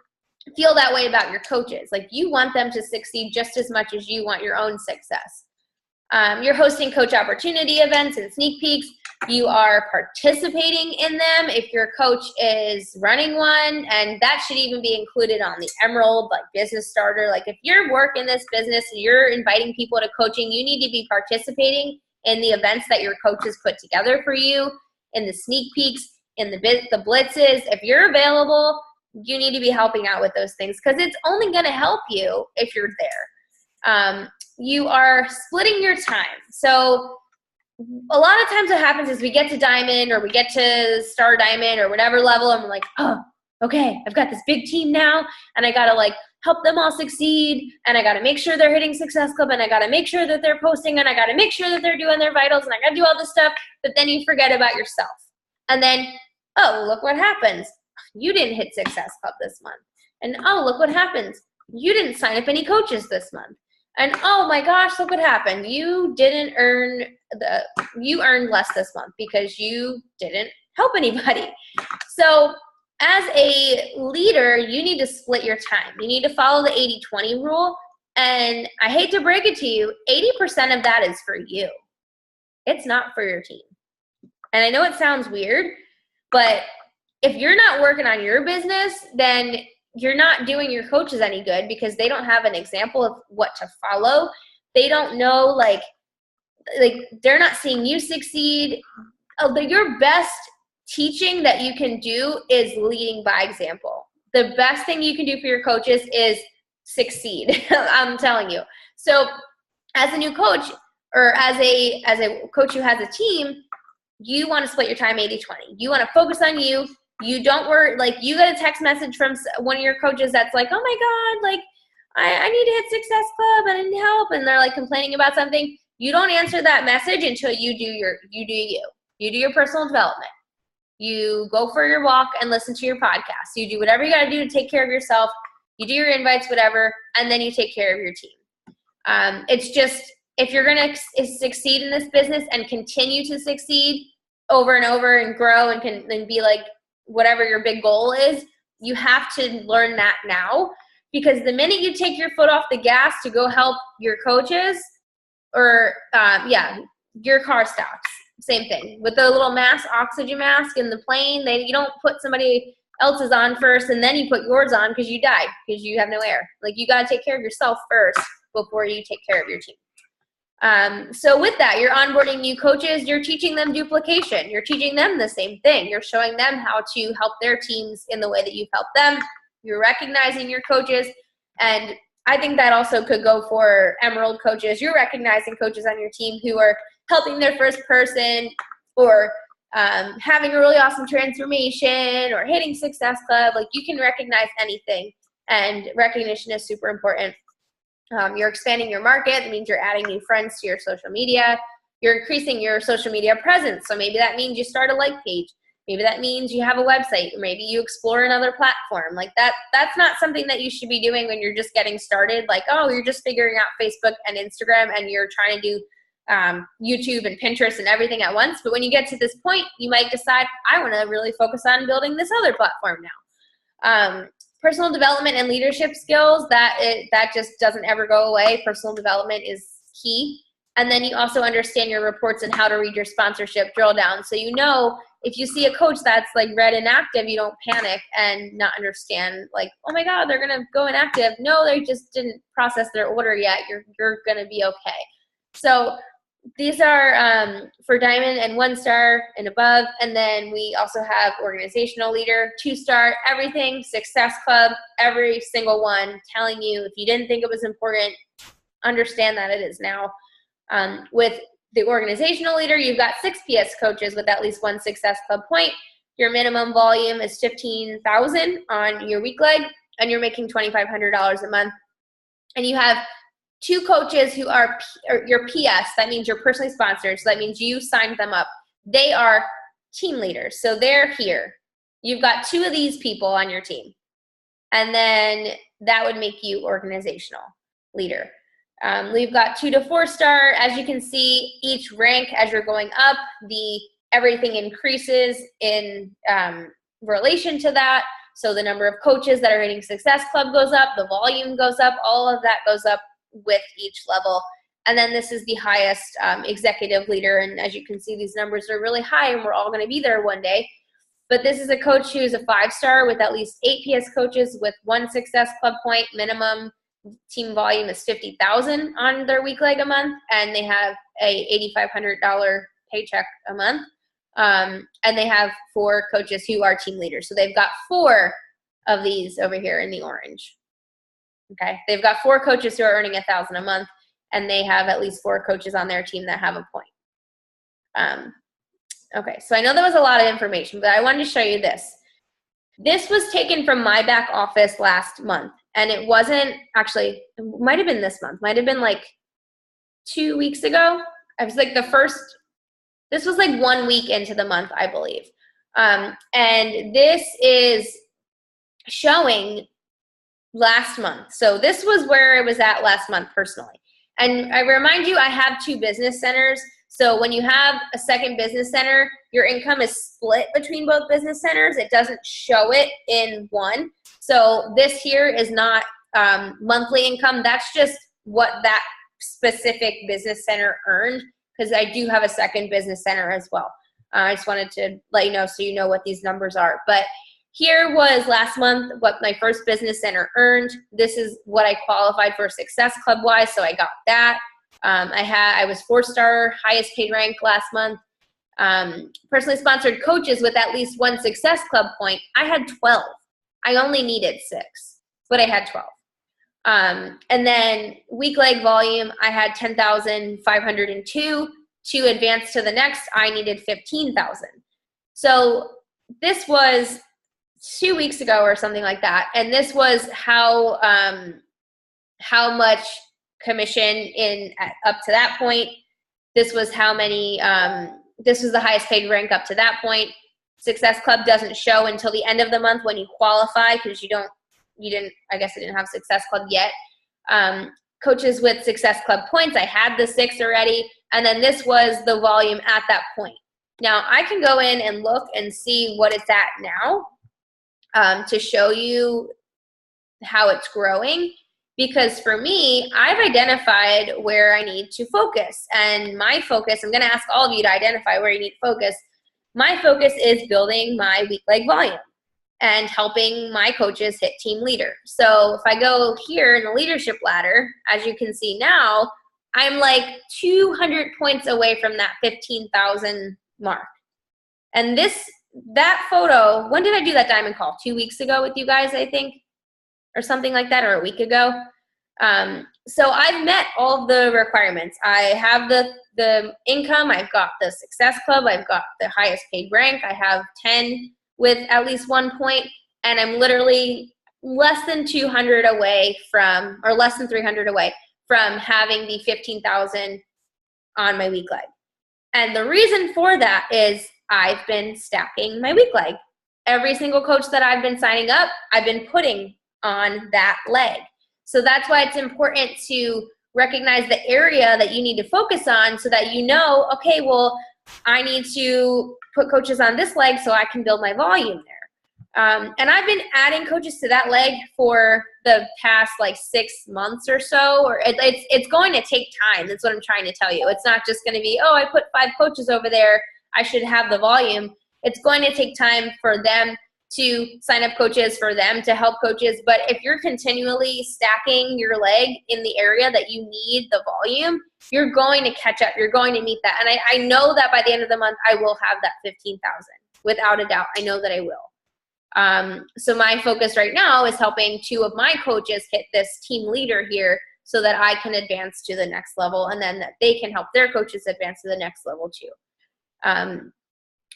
feel that way about your coaches. Like, you want them to succeed just as much as you want your own success. You're hosting coach opportunity events and sneak peeks. You are participating in them if your coach is running one, and that should even be included on the Emerald, like business starter. Like if you're working this business and you're inviting people to coaching, you need to be participating in the events that your coaches put together for you, in the sneak peeks, in the blitzes. If you're available, you need to be helping out with those things because it's only going to help you if you're there. You are splitting your time. So a lot of times what happens is we get to Diamond or we get to Star Diamond or whatever level, and we're like, oh, okay, I've got this big team now, and I got to like help them all succeed, and I got to make sure they're hitting Success Club, and I got to make sure that they're posting, and I got to make sure that they're doing their vitals, and I got to do all this stuff, but then you forget about yourself. And then, oh, look what happens. You didn't hit Success Club this month. And oh, look what happens. You didn't sign up any coaches this month. And oh my gosh, look what happened. You earned less this month because you didn't help anybody. So as a leader, you need to split your time. You need to follow the 80-20 rule. And I hate to break it to you, 80% of that is for you. It's not for your team. And I know it sounds weird, but if you're not working on your business, then you're not doing your coaches any good because they don't have an example of what to follow. They don't know, like they're not seeing you succeed. Your best teaching that you can do is leading by example. The best thing you can do for your coaches is succeed. I'm telling you. So as a new coach or as a coach who has a team, you want to split your time 80-20. You want to focus on you. You don't worry, like you get a text message from one of your coaches that's like, oh my God, like I need to hit Success Club and I need help. And they're like complaining about something. You don't answer that message until you do you. You do your personal development. You go for your walk and listen to your podcast. You do whatever you got to do to take care of yourself. You do your invites, whatever, and then you take care of your team. It's just, if you're going to succeed in this business and continue to succeed over and over and grow and be like, whatever your big goal is, you have to learn that now, because the minute you take your foot off the gas to go help your coaches or your car stops. Same thing with the little oxygen mask in the plane. You don't put somebody else's on first and then you put yours on because you died, because you have no air. Like you got to take care of yourself first before you take care of your team. So with that, you're onboarding new coaches, you're teaching them duplication. You're teaching them the same thing. You're showing them how to help their teams in the way that you've helped them. You're recognizing your coaches. And I think that also could go for Emerald coaches. You're recognizing coaches on your team who are helping their first person or having a really awesome transformation or hitting Success Club. Like you can recognize anything, and recognition is super important. You're expanding your market. That means you're adding new friends to your social media. You're increasing your social media presence. So maybe that means you start a like page. Maybe that means you have a website. Or maybe you explore another platform. Like that's not something that you should be doing when you're just getting started. Like, oh, you're just figuring out Facebook and Instagram and you're trying to do YouTube and Pinterest and everything at once. But when you get to this point, you might decide, I want to really focus on building this other platform now. Personal development and leadership skills, that just doesn't ever go away. Personal development is key. And then you also understand your reports and how to read your sponsorship drill down. So you know, if you see a coach that's like red inactive, you don't panic and not understand like, oh my God, they're going to go inactive. No, they just didn't process their order yet. You're going to be okay. So these are for Diamond and 1-star and above. And then we also have organizational leader, 2-star, everything, Success Club, every single one, telling you if you didn't think it was important, understand that it is now. With the organizational leader, you've got 6 PS coaches with at least 1 Success Club point. Your minimum volume is $15,000 on your week leg, and you're making $2,500 a month. And you have 2 coaches who are your PS. That means you're personally sponsored. So that means you signed them up. They are team leaders. So they're here. You've got 2 of these people on your team. And then that would make you organizational leader. We've got 2 to 4-star. As you can see, each rank as you're going up, everything increases in relation to that. So the number of coaches that are hitting Success Club goes up, the volume goes up, all of that goes up with each level. And then this is the highest executive leader. And as you can see, these numbers are really high, and we're all going to be there one day. But this is a coach who's a 5-star with at least 8 PS coaches with 1 Success Club point. Minimum team volume is $50,000 on their week leg a month, and they have a $8,500 paycheck a month. And they have 4 coaches who are team leaders. So they've got 4 of these over here in the orange. Okay, they've got 4 coaches who are earning $1,000 a month, and they have at least 4 coaches on their team that have a point. Okay, so I know that was a lot of information, but I wanted to show you this. This was taken from my back office last month, and it wasn't actually, it might have been this month, might have been like 2 weeks ago. I was like this was like 1 week into the month, I believe. And this is showing last month. So this was where it was at last month personally. And I remind you, I have 2 business centers. So when you have a second business center, your income is split between both business centers. It doesn't show it in one. So this here is not monthly income. That's just what that specific business center earned, because I do have a second business center as well. I just wanted to let you know so you know what these numbers are. But here was last month what my first business center earned. This is what I qualified for Success Club wise, so I got that. I was 4-star, highest paid rank last month. Personally sponsored coaches with at least 1 Success Club point. I had 12. I only needed 6, but I had 12. And then week leg volume, I had 10,502. To advance to the next, I needed 15,000. So this was 2 weeks ago or something like that. And this was how much commission up to that point. This was how many, this was the highest paid rank up to that point. Success Club doesn't show until the end of the month when you qualify, because I guess I didn't have Success Club yet. Coaches with Success Club points, I had the 6 already. And then this was the volume at that point. Now I can go in and look and see what it's at now to show you how it's growing. Because for me, I've identified where I need to focus. And my focus, I'm going to ask all of you to identify where you need to focus. My focus is building my week leg volume and helping my coaches hit team leader. So if I go here in the leadership ladder, as you can see now, I'm like 200 points away from that 15,000 mark. And that photo, when did I do that diamond call? 2 weeks ago with you guys, I think, or something like that, or a week ago. So I've met all of the requirements. I have the income, I've got the Success Club, I've got the highest paid rank, I have 10 with at least 1 point, and I'm literally less than 200 away from, or less than 300 away from having the 15,000 on my week leg. And the reason for that is I've been stacking my week leg. Every single coach that I've been signing up, I've been putting on that leg. So that's why it's important to recognize the area that you need to focus on so that you know, okay, well, I need to put coaches on this leg so I can build my volume there. And I've been adding coaches to that leg for the past like 6 months or so, or it's going to take time. That's what I'm trying to tell you. It's not just going to be, oh, I put 5 coaches over there, I should have the volume. It's going to take time for them to sign up coaches, for them to help coaches. But if you're continually stacking your leg in the area that you need the volume, you're going to catch up. You're going to meet that. And I know that by the end of the month, I will have that 15,000 without a doubt. I know that I will. So my focus right now is helping 2 of my coaches hit this team leader here so that I can advance to the next level, and then that they can help their coaches advance to the next level too.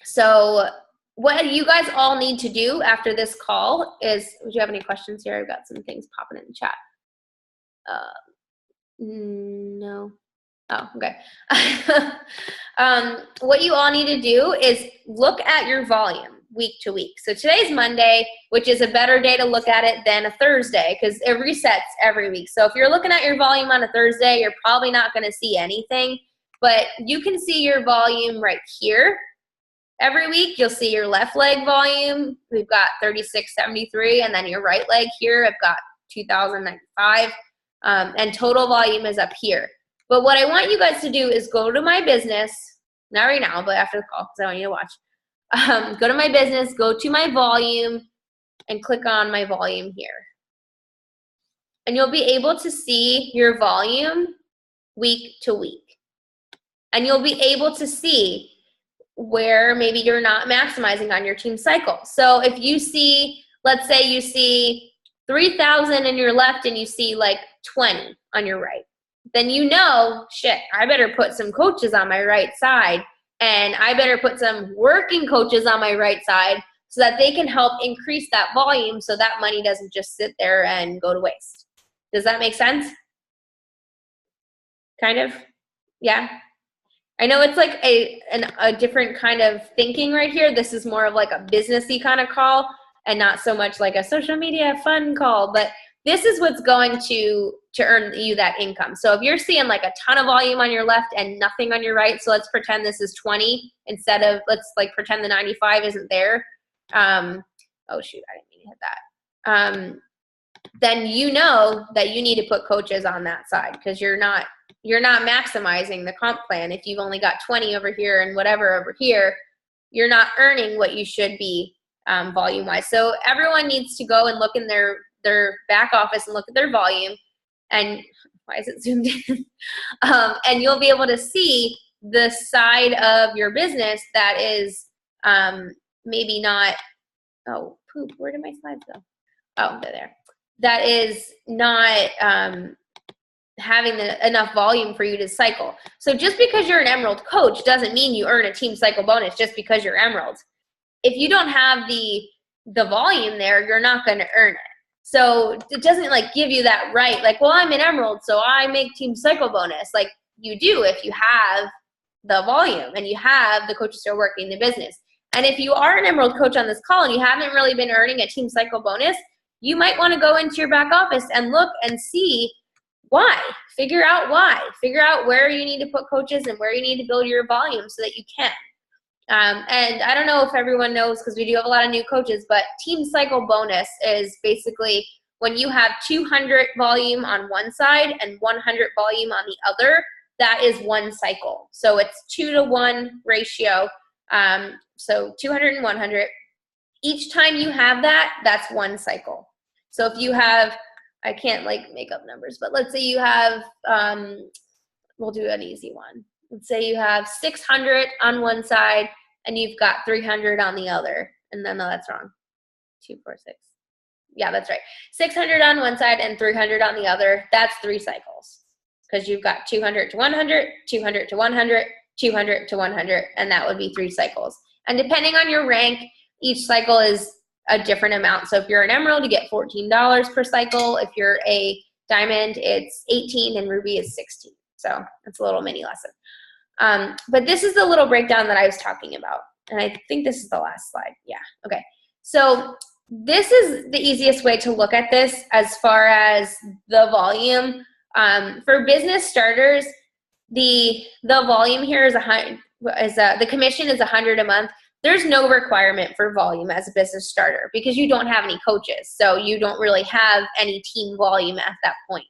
So what you guys all need to do after this call is, would you have any questions here? I've got some things popping in the chat. No. Oh, okay. What you all need to do is look at your volume week to week. So today's Monday, which is a better day to look at it than a Thursday because it resets every week. So if you're looking at your volume on a Thursday, you're probably not going to see anything, but you can see your volume right here. Every week, you'll see your left leg volume. We've got 3673, and then your right leg here, I've got 2095, and total volume is up here. But what I want you guys to do is go to my business, not right now, but after the call, because I want you to watch. Go to my business, go to my volume, and click on my volume here. And you'll be able to see your volume week to week. And you'll be able to see where maybe you're not maximizing on your team cycle. So if you see, let's say you see 3,000 in your left and you see like 20 on your right, then you know, shit, I better put some coaches on my right side, and I better put some working coaches on my right side so that they can help increase that volume so that money doesn't just sit there and go to waste. Does that make sense? Kind of? Yeah? I know it's like a different kind of thinking right here. This is more of like a businessy kind of call and not so much like a social media fun call, but this is what's going to earn you that income. So if you're seeing like a ton of volume on your left and nothing on your right, so let's pretend this is 20 instead of, let's like pretend the 95 isn't there. Oh shoot, I didn't mean to hit that. Then you know that you need to put coaches on that side because you're not maximizing the comp plan. If you've only got 20 over here and whatever over here, you're not earning what you should be volume wise. So everyone needs to go and look in their back office and look at their volume. And why is it zoomed in? And you'll be able to see the side of your business that is maybe not, oh poop, where did my slides go? Oh, they're there. That is not having enough volume for you to cycle. So just because you're an Emerald coach doesn't mean you earn a team cycle bonus just because you're Emerald. If you don't have the volume there, you're not going to earn it. So it doesn't like give you that right, like, well, I'm an Emerald, so I make team cycle bonus. Like you do if you have the volume and you have the coaches who are working the business. And if you are an Emerald coach on this call and you haven't really been earning a team cycle bonus, you might want to go into your back office and look and see why. Figure out why. Figure out where you need to put coaches and where you need to build your volume so that you can. And I don't know if everyone knows because we do have a lot of new coaches, but team cycle bonus is basically when you have 200 volume on one side and 100 volume on the other, that is one cycle. So it's 2-to-1 ratio. So 200 and 100. Each time you have that, that's one cycle. So if you have, I can't like make up numbers, but let's say you have, we'll do an easy one. Let's say you have 600 on one side and you've got 300 on the other. And then, no, that's wrong. 2, 4, 6. Yeah, that's right. 600 on one side and 300 on the other. That's 3 cycles because you've got 200 to 100, 200 to 100, 200 to 100, and that would be 3 cycles. And depending on your rank, each cycle is a different amount. So if you're an Emerald, you get $14 per cycle. If you're a Diamond, it's 18, and Ruby is 16. So it's a little mini lesson. But this is the little breakdown that I was talking about. And I think this is the last slide. Yeah, okay. So this is the easiest way to look at this as far as the volume. For business starters, the volume here is the commission is 100 a month. There's no requirement for volume as a business starter because you don't have any coaches. So you don't really have any team volume at that point.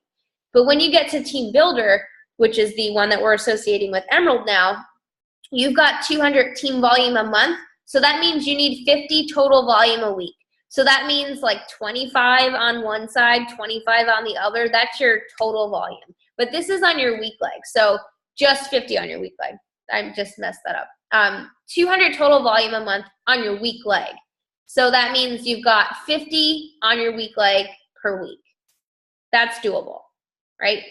But when you get to Team Builder, which is the one that we're associating with Emerald now, you've got 200 team volume a month. So that means you need 50 total volume a week. So that means like 25 on one side, 25 on the other. That's your total volume. But this is on your week leg. So just 50 on your week leg. I just messed that up. 200 total volume a month on your week leg. So that means you've got 50 on your week leg per week. That's doable, right?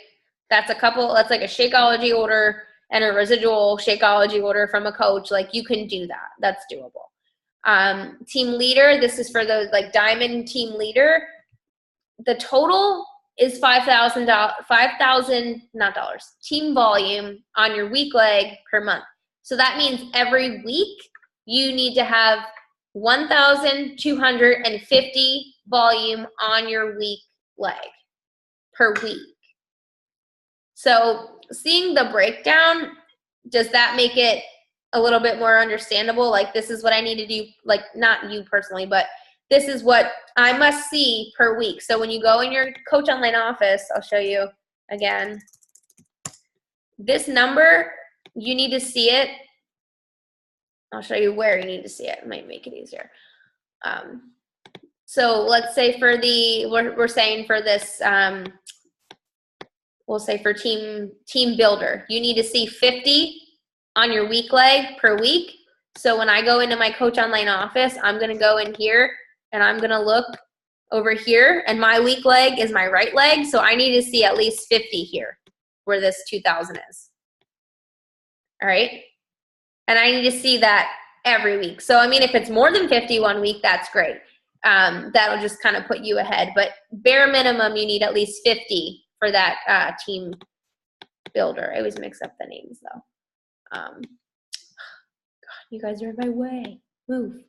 That's like a Shakeology order and a residual Shakeology order from a coach. Like you can do that. That's doable. Team leader, this is for those like Diamond team leader. The total is $5,000, not dollars, team volume on your week leg per month. So that means every week you need to have 1,250 volume on your week leg per week. So seeing the breakdown, does that make it a little bit more understandable? Like this is what I need to do, like not you personally, but this is what I must see per week. So when you go in your Coach Online office, I'll show you again. this number, you need to see it. I'll show you where you need to see it. It might make it easier. So let's say for we're saying for this, we'll say for team builder, you need to see 50 on your weak leg per week. So when I go into my Coach Online office, I'm going to go in here and I'm going to look over here, and my weak leg is my right leg. So I need to see at least 50 here where this 2000 is. All right. And I need to see that every week. So, I mean, if it's more than 50 one week, that's great. That'll just kind of put you ahead. But bare minimum, you need at least 50 for that team builder. I always mix up the names, though. God, you guys are in my way. Move.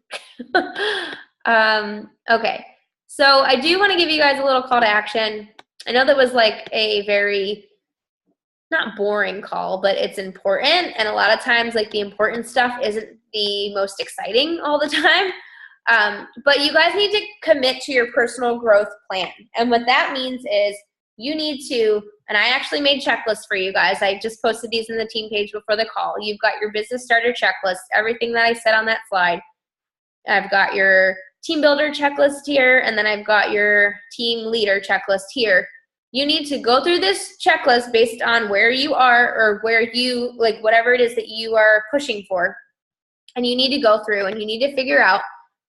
Okay. So I do want to give you guys a little call to action. I know that was like a very not boring call, but it's important. And a lot of times, like, the important stuff isn't the most exciting all the time. But you guys need to commit to your personal growth plan. And what that means is you need to, and I actually made checklists for you guys. I just posted these in the team page before the call. You've got your business starter checklist, everything that I said on that slide. I've got your team builder checklist here, and then I've got your team leader checklist here. You need to go through this checklist based on where you are or where you, like, whatever it is that you are pushing for. And you need to go through and you need to figure out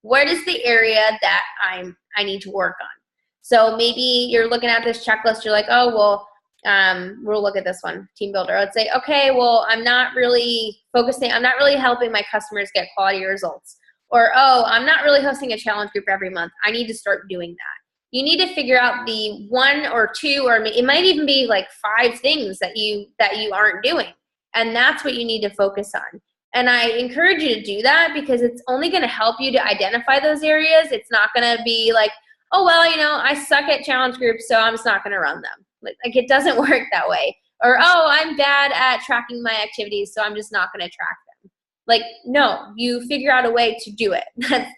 what is the area that I need to work on. So maybe you're looking at this checklist, you're like, oh, well, we'll look at this one, team builder. Let's say, okay, well, I'm not really helping my customers get quality results. Or, oh, I'm not really hosting a challenge group every month. I need to start doing that. You need to figure out the 1 or 2, or it might even be like 5 things that you aren't doing. And that's what you need to focus on. And I encourage you to do that because it's only going to help you to identify those areas. It's not going to be like, oh, well, I suck at challenge groups, so I'm just not going to run them. Like, it doesn't work that way. Or, oh, I'm bad at tracking my activities, so I'm just not going to track them. Like, no, you figure out a way to do it.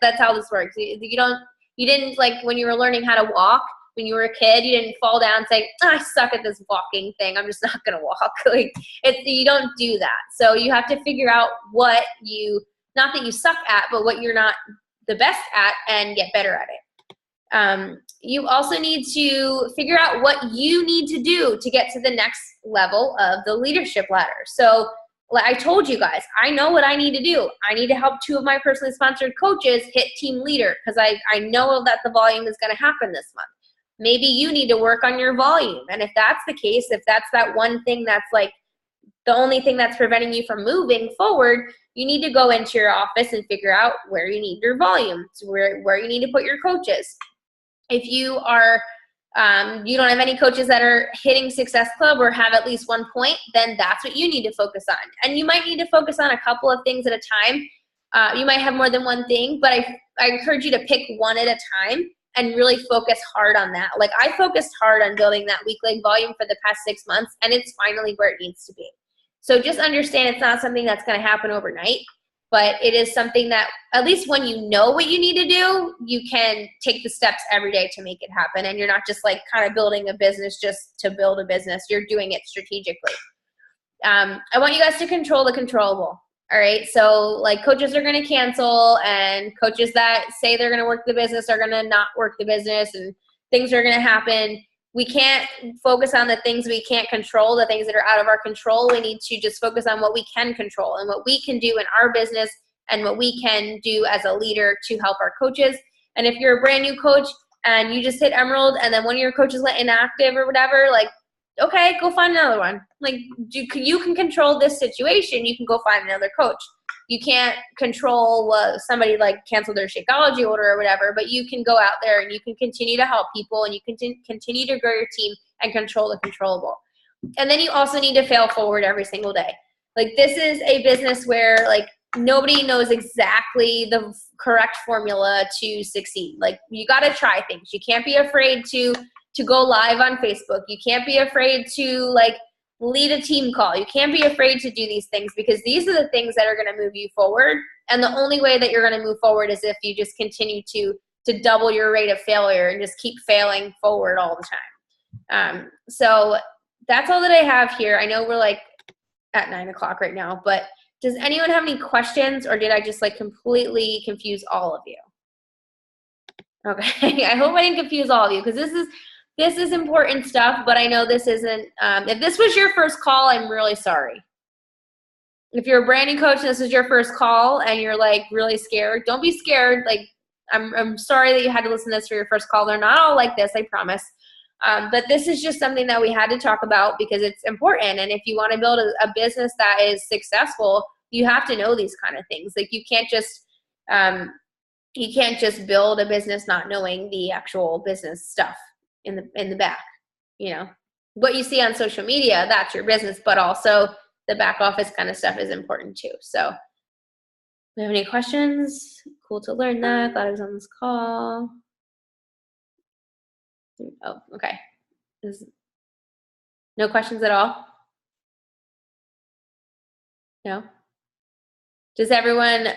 That's how this works. You didn't, like, when you were learning how to walk, when you were a kid, you didn't fall down and say, oh, I suck at this walking thing. I'm just not going to walk. Like, you don't do that. So you have to figure out what not that you suck at, but what you're not the best at and get better at it. You also need to figure out what you need to do to get to the next level of the leadership ladder. So like I told you guys, I know what I need to do. I need to help 2 of my personally sponsored coaches hit team leader because I know that the volume is going to happen this month. Maybe you need to work on your volume. And if that's the case, if that's that one thing that's like the only thing that's preventing you from moving forward, you need to go into your office and figure out where you need your volume, where you need to put your coaches. If you are you don't have any coaches that are hitting Success Club or have at least 1 point, then that's what you need to focus on. And you might need to focus on a couple of things at a time. You might have more than one thing, but I encourage you to pick one at a time and really focus hard on that. Like, I focused hard on building that weak leg volume for the past 6 months, and it's finally where it needs to be. So just understand it's not something that's going to happen overnight, but it is something that at least when you know what you need to do, you can take the steps every day to make it happen. And you're not just like kind of building a business just to build a business. You're doing it strategically. I want you guys to control the controllable. All right. So like coaches are going to cancel, and coaches that say they're going to work the business are going to not work the business, and things are going to happen. We can't focus on the things we can't control, the things that are out of our control. We need to just focus on what we can control and what we can do in our business and what we can do as a leader to help our coaches. And if you're a brand new coach and you just hit Emerald and then one of your coaches went inactive or whatever, like, okay, go find another one. Like, you can control this situation. You can go find another coach. You can't control somebody like cancel their Shakeology order or whatever, but you can go out there and you can continue to help people, and you can continue to grow your team and control the controllable. And then you also need to fail forward every single day. Like, this is a business where like nobody knows exactly the correct formula to succeed. Like, you got to try things. You can't be afraid to go live on Facebook. You can't be afraid to like lead a team call. You can't be afraid to do these things, because these are the things that are going to move you forward. And the only way that you're going to move forward is if you just continue to double your rate of failure and just keep failing forward all the time. So that's all that I have here. I know we're like at 9 o'clock right now, but does anyone have any questions, or did I just like completely confuse all of you? Okay, I hope I didn't confuse all of you, because this is important stuff, but I know this isn't, if this was your first call, I'm really sorry. If you're a branding coach and this is your first call and you're like really scared, don't be scared. Like, I'm sorry that you had to listen to this for your first call. They're not all like this, I promise. But this is just something that we had to talk about because it's important. And if you want to build a business that is successful, you have to know these kind of things. Like, you can't just build a business not knowing the actual business stuff in the back. You know, what you see on social media, that's your business, but also the back office kind of stuff is important too. So, do you have any questions? Cool to learn that. Glad I was on this call. Oh, okay. No questions at all? No? Does everyone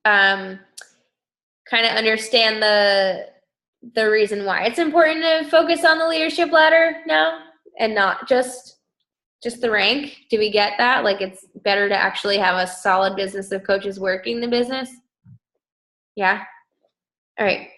kind of understand the reason why it's important to focus on the leadership ladder now and not just the rank? Do we get that? Like, it's better to actually have a solid business of coaches working the business? Yeah? All right.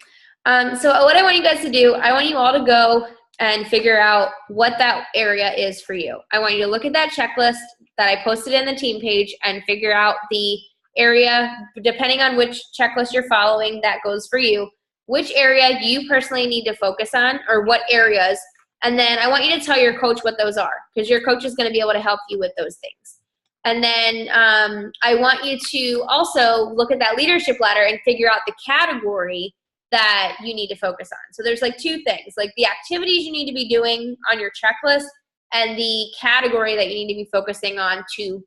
So what I want you guys to do, I want you all to go and figure out what that area is for you. I want you to look at that checklist that I posted in the team page and figure out the area, depending on which checklist you're following that goes for you, which area you personally need to focus on, or what areas. And then I want you to tell your coach what those are, because your coach is going to be able to help you with those things. And then I want you to also look at that leadership ladder and figure out the category that you need to focus on. So there's like two things, like the activities you need to be doing on your checklist and the category that you need to be focusing on to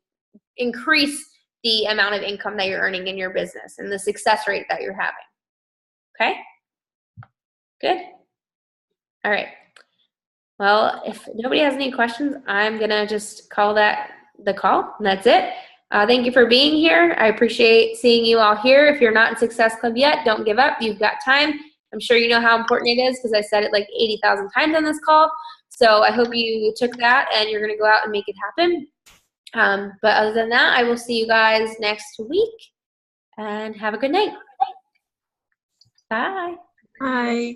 increase the amount of income that you're earning in your business and the success rate that you're having. Okay? Good? All right. Well, if nobody has any questions, I'm going to just call that the call, and that's it. Thank you for being here. I appreciate seeing you all here. If you're not in Success Club yet, don't give up. You've got time. I'm sure you know how important it is because I said it like 80,000 times on this call. So I hope you took that and you're going to go out and make it happen. But other than that, I will see you guys next week, and have a good night. Bye. Bye.